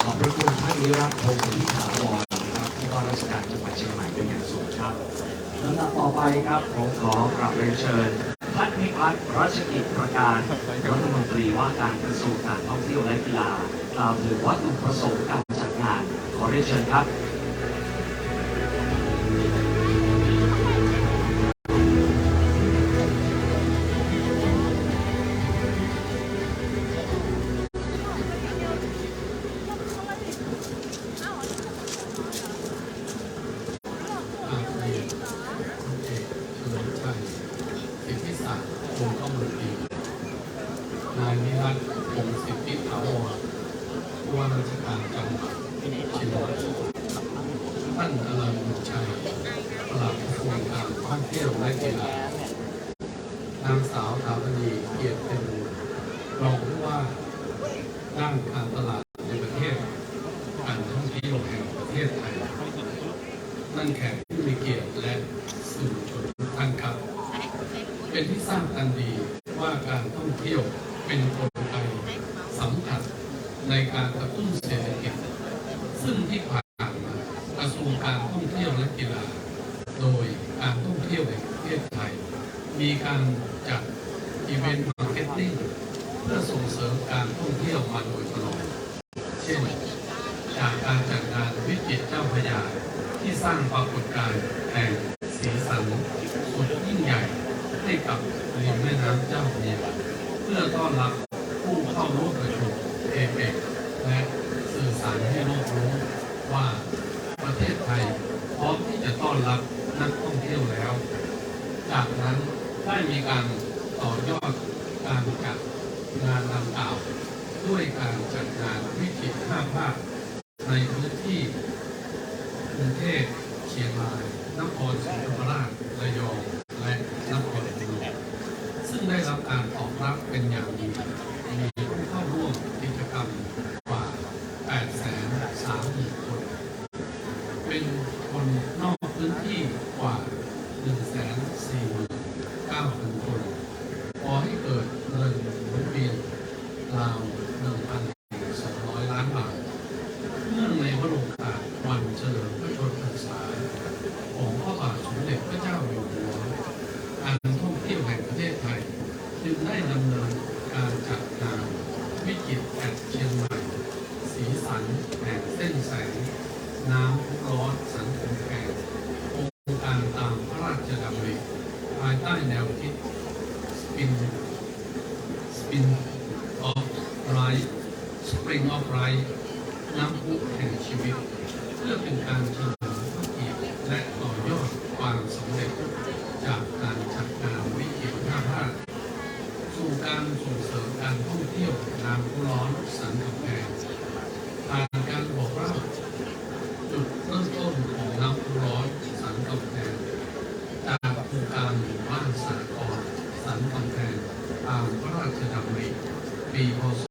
ขอบพระคุณท่านนิรันดร์พงศ์สุทธิถาวรนะครับ ว่าราชการจังหวัดเชียงใหม่เป็นอย่างสูงครับลำดับต่อไปครับผมขอกราบเรียนเชิญท่านพิพัฒน์รัชกิจประการรัฐมนตรีว่าการกระทรวงการท่องเที่ยวและกีฬากล่าวถึงวัตถุประสงค์การจัดงานขอเรียนเชิญครับ อาเรียนคุณเอกเฉลิมชัยสิทธิศักดิ์วงศ์ข้อมูลดีนายนิรัตน์วงศ์สิทธิถาวรผู้ว่าราชการจังหวัดเชียงใหม่ท่านอลันบุญชัยปลัดกระทรวงการท่องเที่ยวและกีฬานางสาวถาวดีเกียรติเต็มบุญรองผู้ว่าด้านการตลาดในประเทศการท่องเที่ยวแห่งประเทศไทยท่านแขกผู้มีเกียรติและสื่อมวลชนทุกท่านครับ เป็นที่ทราบกันดีว่าการท่องเที่ยวเป็นกลไกสำคัญในการกระตุ้นเศรษฐกิจซึ่งที่ผ่านมากระทรวงการท่องเที่ยวและกีฬาโดยการท่องเที่ยวแห่งประเทศไทยมีการจัดอีเวนต์มาร์เก็ตติ้งเพื่อส่งเสริมการท่องเที่ยวมาโดยตลอดเช่นจากการจัดงานวิจิตรเจ้าพระยาที่สร้างปรากฏการณ์แห่งสีสันสุดยิ่งใหญ่ให้กับริมแม่น้ำเจ้าพระยาเพื่อต้อนรับผู้เข้าร่วมประชุมเอเปกและสื่อสารให้โลกรู้ว่าประเทศไทยพร้อมที่จะต้อนรับนักท่องเที่ยวแล้วจากนั้นได้มีการต่อยอดการจัดงานดังกล่าวด้วยการจัดงานวิจิตร5 ภาคในพื้นที่กรุงเทพเชียงรายนครศรีธรรมราชระยองและนครพนมซึ่งได้รับการตอบรับเป็นอย่างดีมีผู้เข้าร่วมกิจกรรมกว่า 830,000 คน เป็นคนนอกพื้นที่กว่า 149,000 คนพอให้เกิดเงินหมุนเวียนราว 1,200 ล้านบาทเนื่องในวโรกาสวันเฉลิมพระชนมพรรษาของพระบาทสมเด็จพระเจ้าอยู่หัวการท่องเที่ยวแห่งประเทศไทยจึงได้ดำเนินการจัดงานวิจิตรแอดเชียงใหม่สีสันแห่งเส้นแสงน้ำพุร้อนสันกำแพงโครงการตามพระราชดำริภายใต้แนวคิด Spin of Life Spring of Life น้ำพุแห่งชีวิตเพื่อเป็นการเฉลิมพระเกียรติและต่อยอดความสำเร็จจากการจัดงานวิจิตร5 ภาคสู่การส่งเสริมการท่องเที่ยวน้ำพุร้อนสันกำแพงผ่านการบอกเล่าจุดเริ่มต้นของน้ำพุร้อนสันกำแพงจากโครงการหมู่บ้านสากลสันกำแพงตามพระราชดำริปีพ.ศ.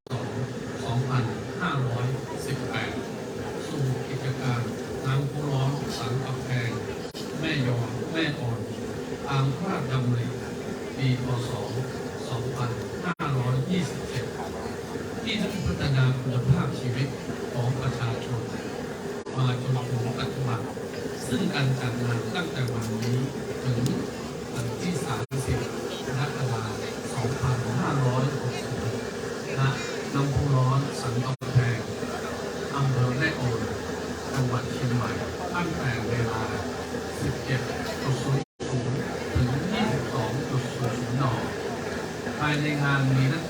2518 สู่กิจการน้ำพุร้อนสันกำแพงแม่ยอนแม่อ่อนตามพระราชดำริปีพ.ศ. 2527 ที่ได้พัฒนาคุณภาพชีวิตของประชาชนมาจนถึงปัจจุบันซึ่งการจัดงานตั้งแต่วันนี้ถึงวันที่ 30 กรกฎาคม 2566 ณ น้ำพุร้อนสันกำแพงอำเภอแม่อ่อนจังหวัดเชียงใหม่ตั้งแต่เวลา 17.00 ถึง 22.00 น. ภายในงานนี้นัก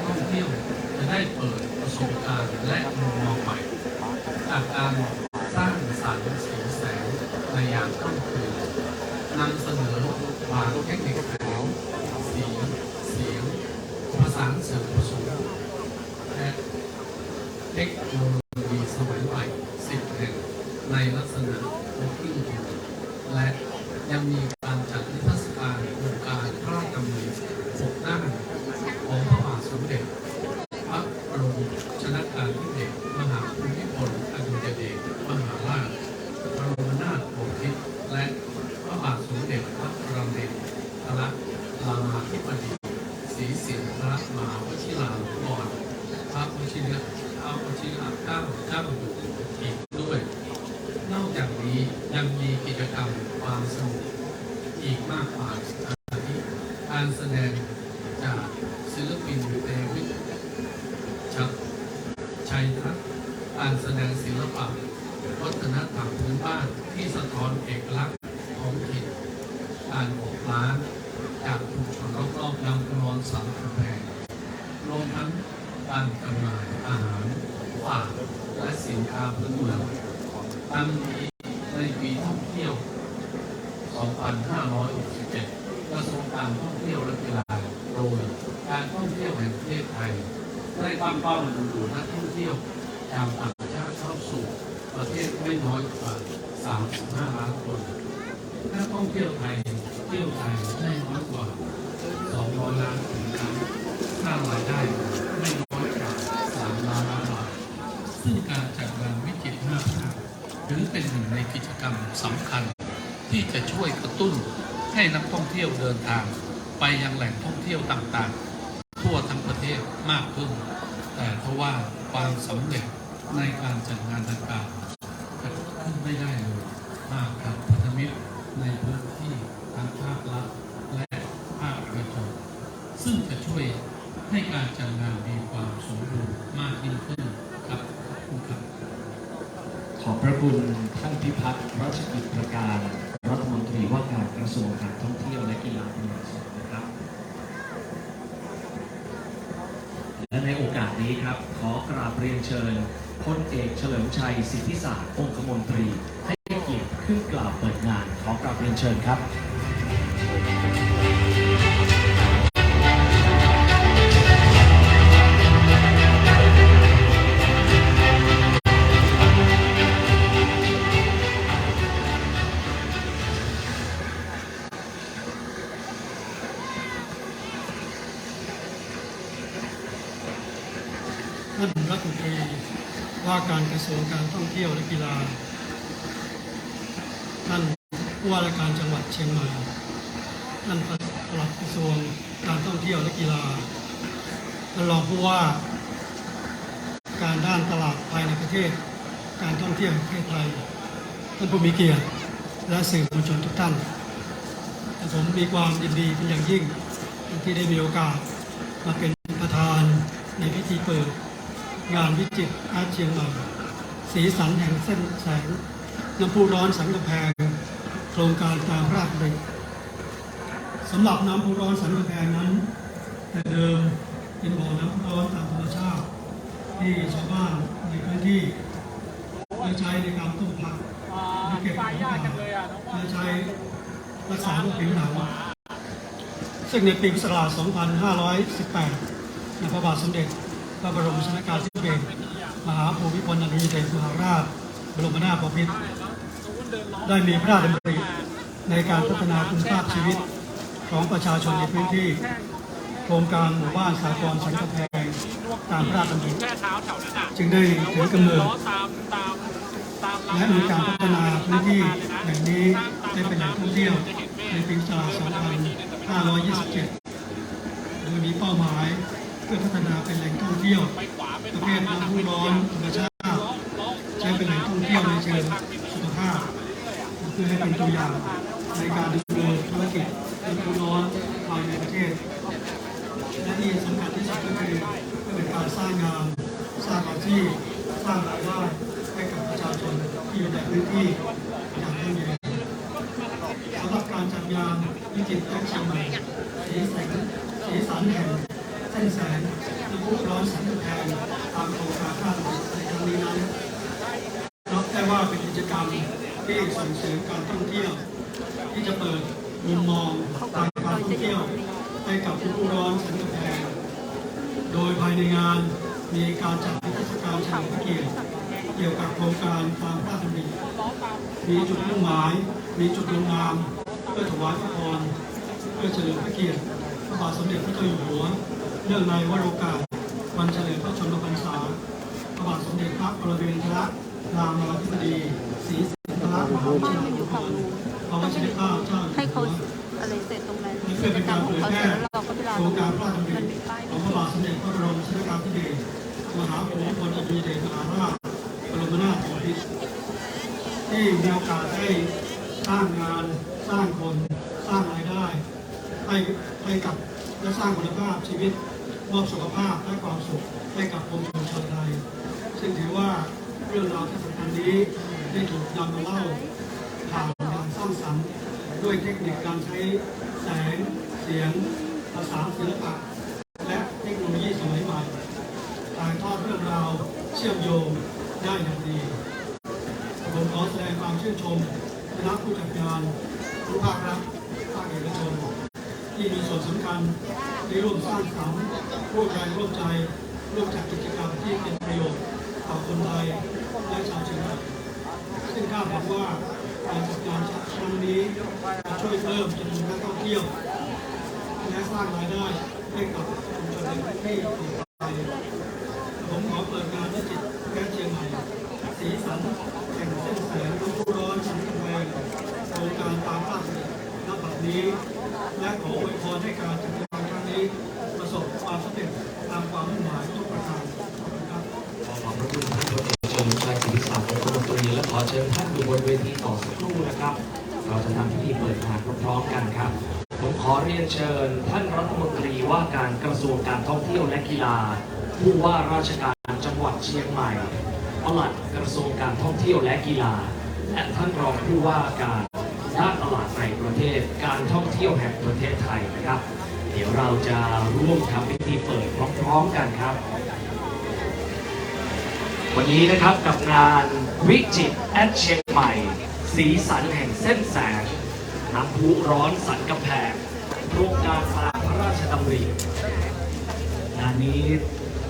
ท่องเที่ยวจะได้เปิดประสบการณ์และมุมมองใหม่จากการสร้างสรรค์สีแสงในยามค่ำคืนนำเสนอบางเทคนิคแสงสีเสียงประสานสื่อผสมและเทคโนโลยีสมัยใหม่10 แห่งในลักษณะครบเครื่องมือและยังมีการจัดนิทรรศการโครงการพระราชดำริ6 ด้านของพระบาทสมเด็จพระบรมชนกาธิเบศรมหาภูมิพลอดุลยเดชมหาราชบรมนาถบพิตรและพระบาทสมเด็จพระปรมินทรรามาธิบดีศรีสินธรมหาวชิราลงกรณ์พระวชิระเกล้าเจ้าอยู่หัวอีกด้วย ากมายอาทิการแสดงจากศิลปินเดวิดชัยทัศน์การแสดงศิลปะวัฒนธรรมพื้นบ้านที่สะท้อนเอกลักษณ์ของถิ่นการออกร้านจากชุมชนรอบๆลำคลองสันกำแพงรวมทั้งการจำหน่ายอาหารฝากและสินค้าพื้นเมืองทั้งนี้ในปีท่องเที่ยว 2567 กระทรวงการท่องเที่ยวและกีฬาโดยการท่องเที่ยวแห่งประเทศไทยได้ตั้งเป้าดึงดูดนักท่องเที่ยวชาวต่างชาติเข้าสู่ประเทศไม่น้อยกว่า 35 ล้านคนนักท่องเที่ยวไทยเที่ยวไทยไม่น้อยกว่า 200 ล้านคนสร้างรายได้ไม่น้อยกว่า 3 ล้านบาทซึ่งการจัดงานวิจิตร5 ภาคถือเป็นหนึ่งในกิจกรรมสำคัญที่จะช่วยกระตุ้นให้นักท่องเที่ยวเดินทางไปยังแหล่งท่องเที่ยวต่างๆทั่วทั้งประเทศมากขึ้นแต่ทว่าความสำเร็จในการจัดงานดังกล่าวจะขึ้นไม่ได้เลยหากกับพันธมิตรในพื้นที่ทั้งภาครัฐและภาคเอกชนซึ่งจะช่วยให้การจัดงานมีความสมบูรณ์มากยิ่งขึ้นครับขอบคุณครับ ขอบพระคุณท่านพิพัฒน์รัชกิจประการรัฐมนตรีว่าการกระทรวงการท่องเที่ยวและกีฬาเป็นอย่างสูงนะครับและในโอกาสนี้ครับขอกราบเรียนเชิญพลเอกเฉลิมชัยสิทธิศาสตร์องคมนตรีให้เกียรติขึ้นกล่าวเปิดงานขอกราบเรียนเชิญครับ ท่านรัฐมนตรีว่าการกระทรวงการท่องเที่ยวและกีฬาท่านผู้ว่าราชการจังหวัดเชียงใหม่ท่านปลัดกระทรวงการท่องเที่ยวและกีฬาท่านรองผู้ว่าการด้านตลาดภายในประเทศการท่องเที่ยวแห่งประเทศไทยท่านผู้มีเกียรติและสื่อมวลชนทุกท่านผมมีความยินดีเป็นอย่างยิ่งที่ได้มีโอกาสมาเป็นประธานในพิธีเปิดงานวิจิตรอาร์ตเชียงใหม่สีสันแห่งเส้นแสงน้ำพุร้อนสันกำแพงโครงการตามพระราชดำริสำหรับน้ำพุร้อนสันกำแพงนั้นแต่เดิมเป็นบ่อน้ำพุร้อนตามธรรมชาติที่ชาวบ้านในพื้นที่ได้ใช้ในการต้มผักและเก็บของป่าและใช้รักษาโรคผิวหนังซึ่งในปีพุทธศักราช 2518 ในพระบาทสมเด็จพระบรมชนกาธิเบศรมหาภูมิพลอดุลยเดชมหาราชบรมนาถบพิตรได้มีพระราชดำริในการพัฒนาคุณภาพชีวิตของประชาชนในพื้นที่โครงการหมู่บ้านสากลสันกำแพงตามพระราชดำริจึงได้ถือกำเนิดและมีการพัฒนาพื้นที่แห่งนี้ได้เป็นแหล่งท่องเที่ยวในปีพุทธศักราช 2527 โดยมีเป้าหมายเพื่อพัฒนาเป็นแหล่งท่องเที่ยวประเภทน้ำพุร้อนธรรมชาติใช้เป็นแหล่งท่องเที่ยวในเชิงสุขภาพเพื่อให้เป็นตัวอย่างในการดำเนินธุรกิจน้ำพุร้อนภายในประเทศและที่สำคัญที่สุดก็คือเป็นการสร้างงานสร้างอาชีพสร้างรายได้ให้กับประชาชนที่อยู่ในพื้นที่อย่างยั่งยืนสำหรับการจัดงานวิจิตรแอคชั่นใหม่สีสันแห่งเส้นแสงน้ำพุร้อนสันกำแพงตามโครงการพระราชดำริในครั้งนี้นั้นนับได้ว่าเป็นกิจกรรมที่ส่งเสริมการท่องเที่ยวที่จะเปิดมุมมองทางการท่องเที่ยวให้กับน้ำพุร้อนสันกำแพงโดยภายในงานมีการจัดนิทรรศการเฉลิมพระเกียรติเกี่ยวกับโครงการตามพระราชดำริมีจุดมุ่งหมายมีจุดลงนามเพื่อถวายพระพรเพื่อเฉลิมพระเกียรติพระบาทสมเด็จพระเจ้าอยู่หัวเนื่องในวโรกาสวันเฉลิมพระชนมพรรษาพระบาทสมเด็จพระปรมินทรรามาธิบดีศรีสิริพระมหาวชิราลงกรณ์พระวชิรเกล้าเจ้าอยู่หัวอะไรเสร็จตรงนั้น เพื่อเป็นการเผยแพร่โครงการพระราชดำริของพระบาทสมเด็จพระบรมชนกาธิเบศรมหาภูมิพลอดุลยเดชมหาราชบรมนาถบพิตรที่มีโอกาสได้สร้างงานสร้างคนสร้างรายได้ ให้กับและสร้างคุณภาพชีวิตมอบสุขภาพและความสุขให้กับปวงชนชาวไทยซึ่งถือว่าเรื่องราวที่สำคัญนี้ได้ถูกนำมาเล่าผ่านอย่างสร้างสรรค์ด้วยเทคนิคการใช้แสงเสียงภาษาศิลปะและเทคโนโลยีสมัยใหม่ถ่ายทอดเรื่องราวเชื่อมโยงได้อย่างดีผมขอแสดงความชื่นชมคณะผู้จัดงานทุกภาครัฐภาคเอกชนที่มีส่วนสำคัญในร่วมสร้างสรรค์ร่วมแรงร่วมใจร่วมจัดกิจกรรมที่เป็นประโยชน์ต่อคนไทยและชาวเชียงใหม่ซึ่งคาดหวังว่าการจัดงานครั้งนี้จะช่วยเพิ่มจำนวนนักท่องเที่ยวและสร้างรายได้ให้กับชุมชนในพื้นที่ต่อไปผมขอเปิดงานวิจิตรแก๊สเชียงใหม่สีสันแห่งเส้นแสงน้ำพุร้อนชั้นกำแพงโครงการตามพระราชดำริณบัดนี้และขออวยพรให้การจัดงานครั้งนี้ประสบความสำเร็จตามความมุ่งหมายทุกประการขอบคุณครับ ขอบพระคุณท่านพลเอกชลชัยศิริศักดิ์รัฐมนตรีและขอเชิญท่านอยู่บนเวทีต่อสักครู่นะครับเราจะทำพิธีเปิดงานพร้อมๆกันครับผมขอเรียนเชิญท่านรัฐมนตรีว่าการกระทรวงการท่องเที่ยวและกีฬาผู้ว่าราชการจังหวัดเชียงใหม่ปลัดกระทรวงการท่องเที่ยวและกีฬาและท่านรองผู้ว่าการด้านตลาดในประเทศการท่องเที่ยวแห่งประเทศไทยนะครับเดี๋ยวเราจะร่วมทำพิธีเปิดพร้อมๆกันครับวันนี้นะครับกับงานวิจิตรแอดเชียงใหม่สีสันแห่งเส้นแสงน้ำพุร้อนสันกำแพงโครงการตามพระราชดำริงานนี้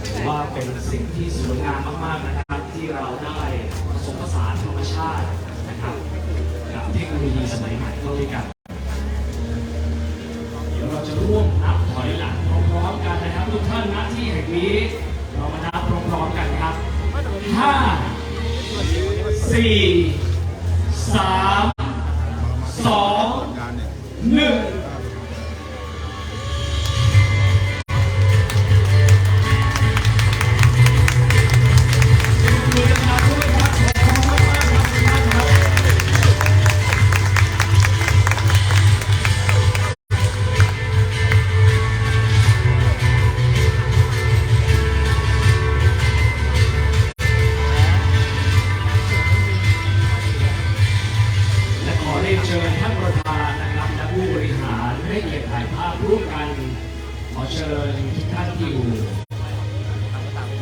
ถือว่าเป็นสิ่งที่สวยงามมากๆนะครับที่เราได้ผสมผสานธรรมชาตินะครับกับเทคโนโลยีสมัยใหม่เข้าด้วยกันเดี๋ยวเราจะร่วมนับถอยหลังพร้อมๆกันนะครับทุกท่านณที่แห่งนี้เรามานับพร้อมๆกันครับ5 4 3 2 1เชิญท่านประธานนะครับและผู้บริหารให้เกียรติถ่ายภาพร่วมกันขอเชิญทุกท่านที่อยู่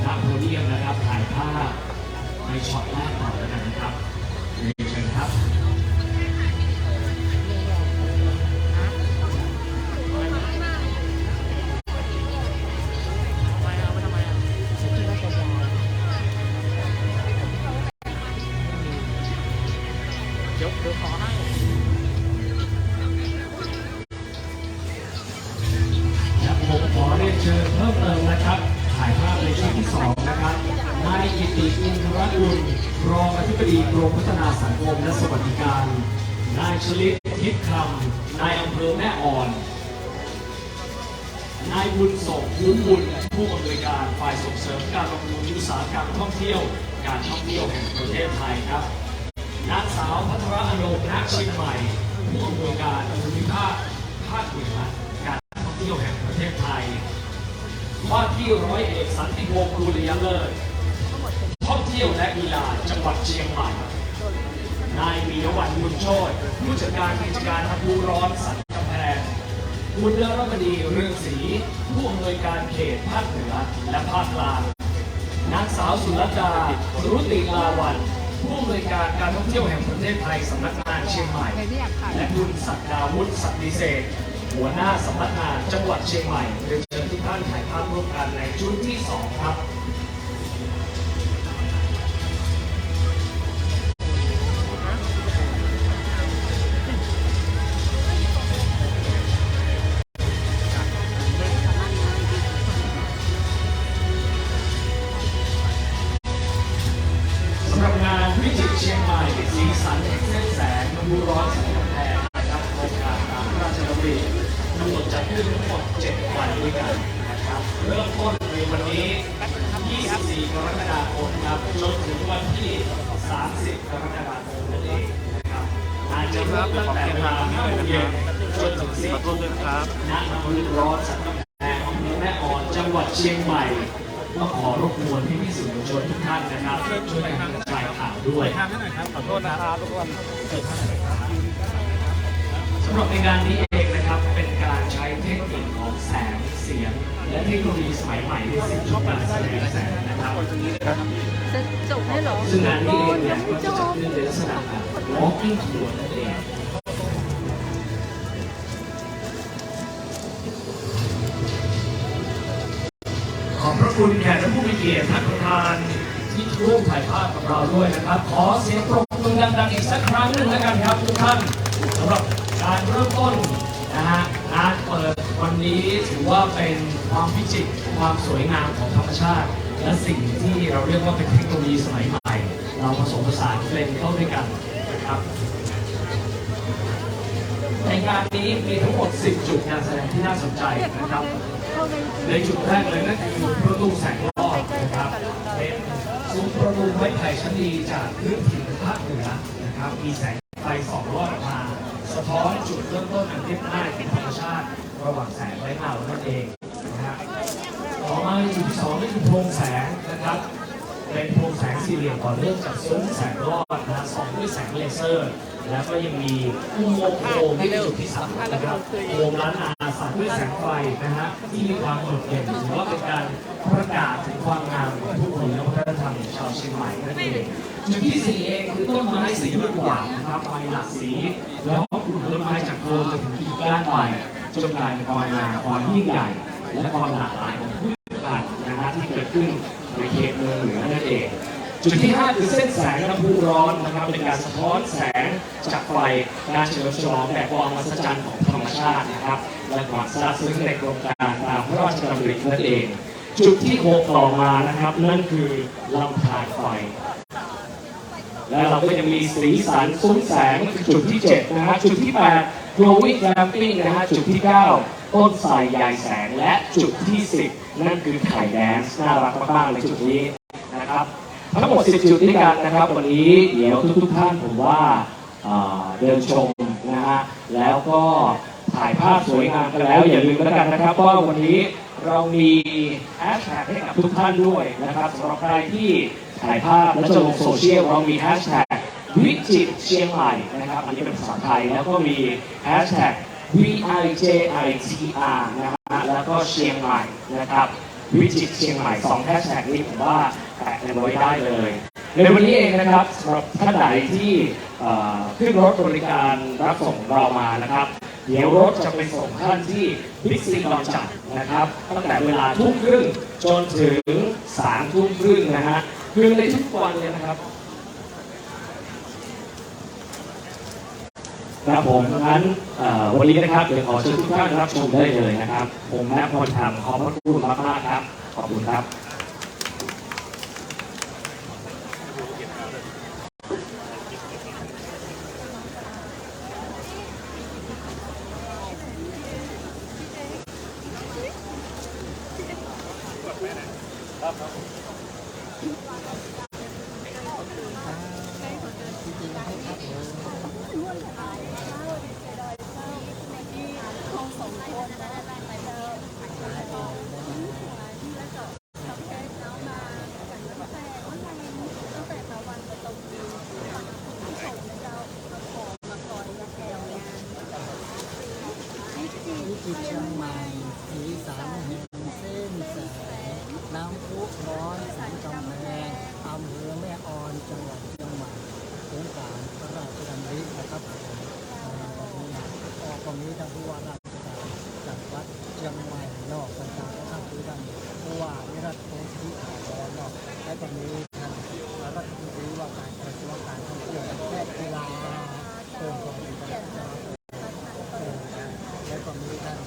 ณโพเดียมนะครับถ่ายภาพในช็อตแรกก่อนแล้วกันนะครับเชิญครับผมขอเรียนเชิญเพิ่มเติมนะครับถ่ายภาพในชุดที่2นะครับนายกิติอินทรกุลรองอธิบดีกรมพัฒนาสังคมและสวัสดิการนายชลิตทิพย์คำนายอำเภอแม่อ่อนนายบุญส่งคุ้มบุญผู้อำนวยการฝ่ายส่งเสริมการลงทุนอุตสาหกรรมท่องเที่ยวการท่องเที่ยวแห่งประเทศไทยครับนางสาวพัทรอนงค์ ณ เชียงใหม่ผู้อำนวยการภูมิภาคภาคเหนือการท่องเที่ยวแห่งประเทศไทยว่าที่ร้อยเอกสันติวงศ์กุลยเลิศท่องเที่ยวและกีฬาจังหวัดเชียงใหม่นายวีรวัฒน์บุญโชติผู้จัดการกิจการน้ำพุร้อนสันกำแพงคุณเดรบดีเรืองศรีผู้อำนวยการเขตภาคเหนือและภาคกลางนางสาวสุรดารุติลาวันผู้อำนวยการการท่องเที่ยวแห่งประเทศไทยสำนักงานเชียงใหม่และคุณศักดาวุฒิศักดิเศษหัวหน้าสำนักงานจังหวัดเชียงใหม่เรียนเชิญทุกท่านถ่ายภาพร่วมกันในชุดที่2ครับสำหรับงานวิจิตรเชียงใหม่สีสันแห่งเส้นแสงน้ำพุร้อนสันกำแพงนะครับโครงการตามพระราชดำริกำหนดจัดขึ้นทั้งหมด7 วันด้วยกันนะครับเริ่มต้นในวันนี้ 24 กรกฎาคมครับจนถึงวันที่ 30 กรกฎาคมนั่นเองนะครับ อาจจะเริ่มตั้งแต่เวลา5 โมงเย็นจนถึง4 ทุ่มนะครับณอำเภอร้อนสันกำแพงอำเภอแม่อ่อนจังหวัดเชียงใหม่ก็ขอรบกวนพี่สื่อมวลชนทุกท่านนะครับช่วยกันกระจายข่าวด้วยขอโทษนะครับทุกคนสำหรับในงานนี้เองนะครับเป็นการใช้เทคนิคของแสงเสียงและเทคโนโลยีสมัยใหม่ในสิ่งที่การแสดงแสงนะครับ จะจบได้เหรอ ซึ่งงานนี้เองเนี่ยก็จะจัดขึ้นในลักษณะแบบ walking tour นั่นเองขอบพระคุณแขกและผู้มีเกียรติท่านประธานที่ร่วมถ่ายภาพกับเราด้วยนะครับขอเสียงปรบมือดังๆอีกสักครั้งหนึ่งแล้วกันครับทุกท่านสำหรับการเริ่มต้นนะฮะงานเปิดวันนี้ถือว่าเป็นความพิจิตรความสวยงามของธรรมชาติและสิ่งที่เราเรียกว่าเป็นเทคโนโลยีสมัยใหม่เราผสมผสานเป็นเข้าด้วยกันนะครับในงานนี้มีทั้งหมด 10 จุดการแสดงที่น่าสนใจนะครับในจุดแรกเลยนั่นคือประตูแสงรอดนะครับเป็นซุ้มประตูไม้ไผ่ชั้นดีจากพื้นถิ่นภาคเหนือนะครับมีแสงไฟส่องรอดออกมาสะท้อนจุดเริ่มต้นอันเรียบง่ายเป็นธรรมชาติระหว่างแสงและเงานั่นเองนะฮะต่อมาในจุดที่2นี่คือโพรงแสงนะครับเป็นโพรงแสงสี่เหลี่ยมต่อเนื่องจากซุ้มแสงรอดนะส่องด้วยแสงเลเซอร์แล้วก็ยังมีอุโมงค์โพรงที่เป็นจุดที่3นะครับโพรงล้านนาสั่นด้วยแสงไฟนะฮะที่มีความโดดเด่นถือว่าเป็นการประกาศถึงความงามของผู้คนและวัฒนธรรมของชาวเชียงใหม่นั่นเองจุดที่4เองคือต้นไม้สีลูกหวานนะครับไฟหลากสีแล้วก็กลุ่มต้นไม้จากโคนจนถึงกิ่งก้านใบจนกลายเป็นความงามความยิ่งใหญ่และความหลากหลายของพืชพันธุ์นะฮะที่เกิดขึ้นในเขตเมืองเหนือนั่นเองจุดที่5คือเส้นแสงน้ำพุร้อนนะครับเป็นการสะท้อนแสงจากไฟการเฉลิมฉลองแบบความมหัศจรรย์ของธรรมชาตินะครับและความซาบซึ้งในโครงการตามพระราชดำรินั่นเองจุดที่6ต่อมานะครับนั่นคือลำธารไฟและเราก็ยังมีสีสันซุ้มแสงคือจุดที่7นะฮะจุดที่8 glowing glamping นะฮะจุดที่9ต้นไทรใยแสงและจุดที่10นั่นคือไข่แดนซ์น่ารักมากๆในจุดนี้นะครับทั้งหมด10 จุดด้วยกันนะครับวันนี้เดี๋ยวทุกท่านผมว่าเดินชมนะฮะแล้วก็ถ่ายภาพสวยงามกันแล้วอย่าลืมแล้วกันนะครับว่าวันนี้เรามีแฮชแท็กให้กับทุกท่านด้วยนะครับสำหรับใครที่ถ่ายภาพและจะลงโซเชียลเรามีแฮชแท็กวิจิตรเชียงใหม่นะครับอันนี้เป็นภาษาไทยแล้วก็มีแฮชแท็ก VIJITR นะฮะแล้วก็เชียงใหม่นะครับวิจิตรเชียงใหม่2แฮชแท็กนี้ผมว่าแปะกันไว้ได้เลยในวันนี้เองนะครับสำหรับท่านใดที่ขึ้นรถบริการรับส่งเรามานะครับเดี๋ยวรถจะไปส่งท่านที่บิ๊กซีบางจากนะครับตั้งแต่เวลาทุ่มครึ่งจนถึง3 ทุ่มครึ่งนะฮะคือในทุกวันเลยนะครับครับผมงั้นวันนี้นะครับเดี๋ยวขอเชิญทุกท่านรับชมได้เลยนะครับผมแม่พรธรรมขอบพระคุณมากๆครับขอบคุณครับวิจิตรเชียงใหม่สีสันแห่งเส้นแสงน้ำพุร้อนสันกำแพงอำเภอแม่ออนจังหวัดเชียงใหม่โครงการพระราชดำรินะครับก็มีทั้งผู้ว่าราชการจังหวัดเชียงใหม่นอกต่างๆทั้งคือท่านผู้ว่าวิรัตพงศ์ธิถาวรนอกและก็มีท่านรัฐมนตรีว่าการกระทรวงการท่องเที่ยวและกีฬาโครงการและก็มีท่าน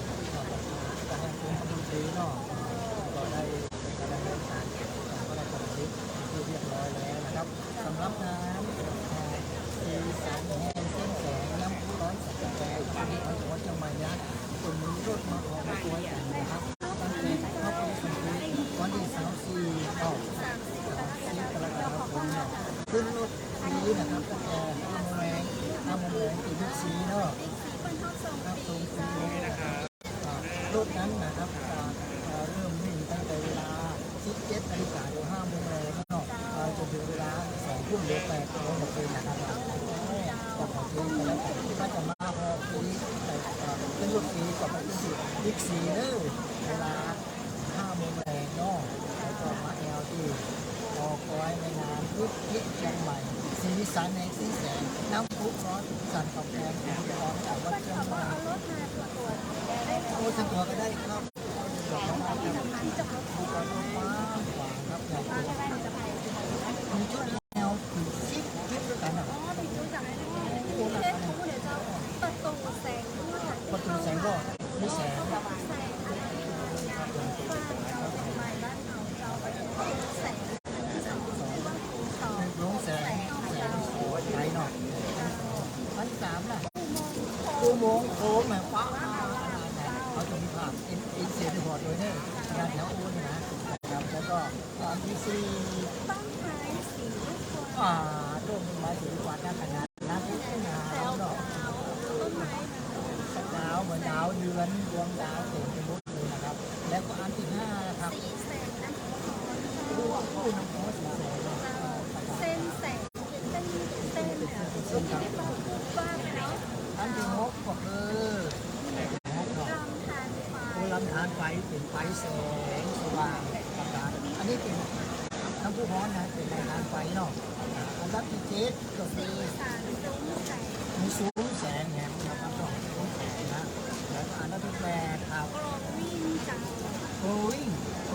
ประธานองค์คมนตรีเนาะก็ได้ให้การพระราชดำริที่เรียบร้อยแล้วนะครับสำหรับงานสีสันแห่งเส้นแสงน้ำพุร้อนสันกำแพงที่จังหวัดเชียงใหม่นะคนมีรถมาออกตัวอย่างนะครับตั้งแต่เข้าไปสังเกตวันที่34กรกฎาคมเนี่ยขึ้นรถฟรีนะครับตั้งแต่5 โมง แรงตีบิ๊กซีเนาะครับตรงฟรีนะครับรถนั้นนะครับเริ่มวิ่งตั้งแต่เวลา 17 นาฬิกาถึง 5 โมงแรงเนาะจนถึงเวลา 2 ทุ่มหรือ 8 โมงหมดเลยนะครับก็ขอเชิญไปแล้วกันที่จะมาพอฟรีเป็นรถฟรีกับบิ๊กซีเนอเวลา 5 โมงแรงเนาะแล้วก็มาแอลที่ออกคอยในงานยุคยิเชียงใหม่สีสันในสีแสงน้ำพุร้อนสันกาแฟของร้อนจากวัดเชียงใหม่โอ้ทั้งตัวก็ได้ครับมีชุดแนวผีซิปชุดด้วยกันอ่ะประตูแสงก็มีแสงลงแสงสวยไหนหน่อยชั้น 3ล่ะอุโมงค์โค้งแบบฟ้าเขาจะมีภาพอินเสียงหัวโดยเนี่ยงานแถวอูนนะครับแล้วก็ที่4ร่วมไม้สีกวาดด้านขนาดน้ำที่หนาวเนาะดาวเหมือนดาวเดือนดวงดาวเต็มไปหมดเลยนะครับแล้วก็อันที่5นะครับผู้นำโพสต์เส้นอันที่6ก็คือลำธารไฟเป็นไฟแสงสว่างต่างๆอันนี้เป็นน้ำพุร้อนนะเป็นลำธารไฟเนาะอันดับที่7ก็คือมีซุ้มแสงเนี่ยนะครับก็ซุ้มแสงนะแล้วก็อันดับที่8ครับโกลวิ่งโก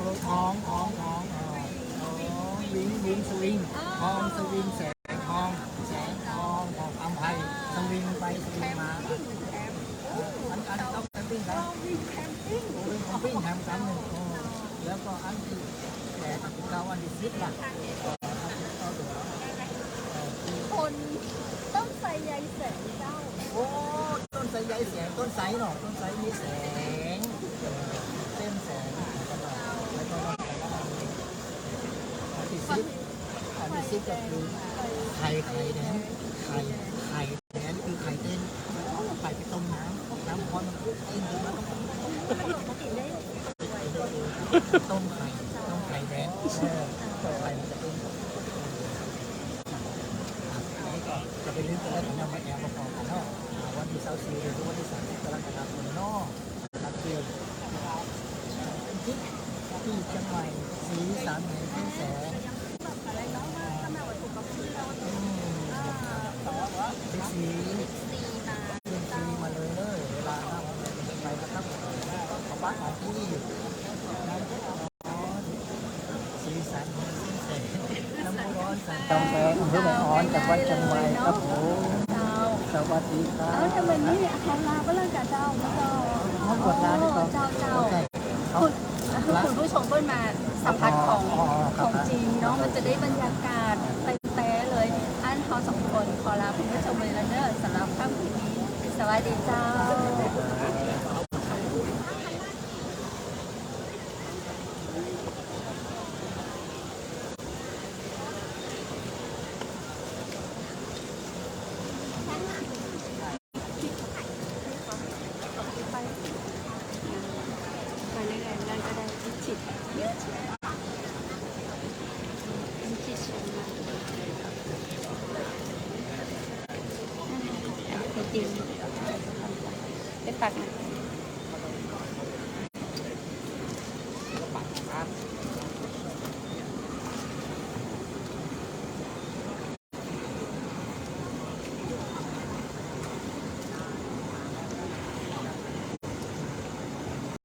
ลทองวิ่งสวิงทองสวิงแสงทองของอัมไพสวิงไปสวิงมาอันต้องแคมปิ้งครับแคมปิ้งแฮมซ้ำหนึ่งแล้วก็อันที่8กับ9อันที่10ล่ะคนต้นไทรใยแสงเจ้าโอ้ต้นไทรใยแสงต้นไทรเนาะต้นไทรมีแสงเส้นแสงแล้วก็อันที่10ก็คือไข่แดงไข่แดงคือไข่เต้นไข่ไปต้มน้ำพอมันคุกกินถึงแล้วก็ต้มไข่แดงไข่มันจะเป็นจะไปลื้อกันแล้วถึงนำมาแอบประกอบกันเนาะวันที่24หรือวันที่30กรกฎาคมเนาะรับเดือนที่เชียงใหม่สีสันแห่งแสงสีมาเลยเวลาไปนะครับขอบ้านของที่สีสันแสงน้ำร้อนสันกาแฟอำเภอแม่ออนจากวัดเชียงใหม่ครับผมสวัสดีครับทำไมนี่เขาลาเรื่องกับเจ้าไม่เจ้าเขากดร้านให้เขาคุณผู้ชมเพิ่งมาสัมผัสของจริงเนาะมันจะได้บรรยากาศเต้ๆเลยอันเขา2 คนขอลาคุณผู้ชมไปแล้วเนอะสำหรับค่ำคืนนี้สวัสดีเจ้าจริงไปปักนะ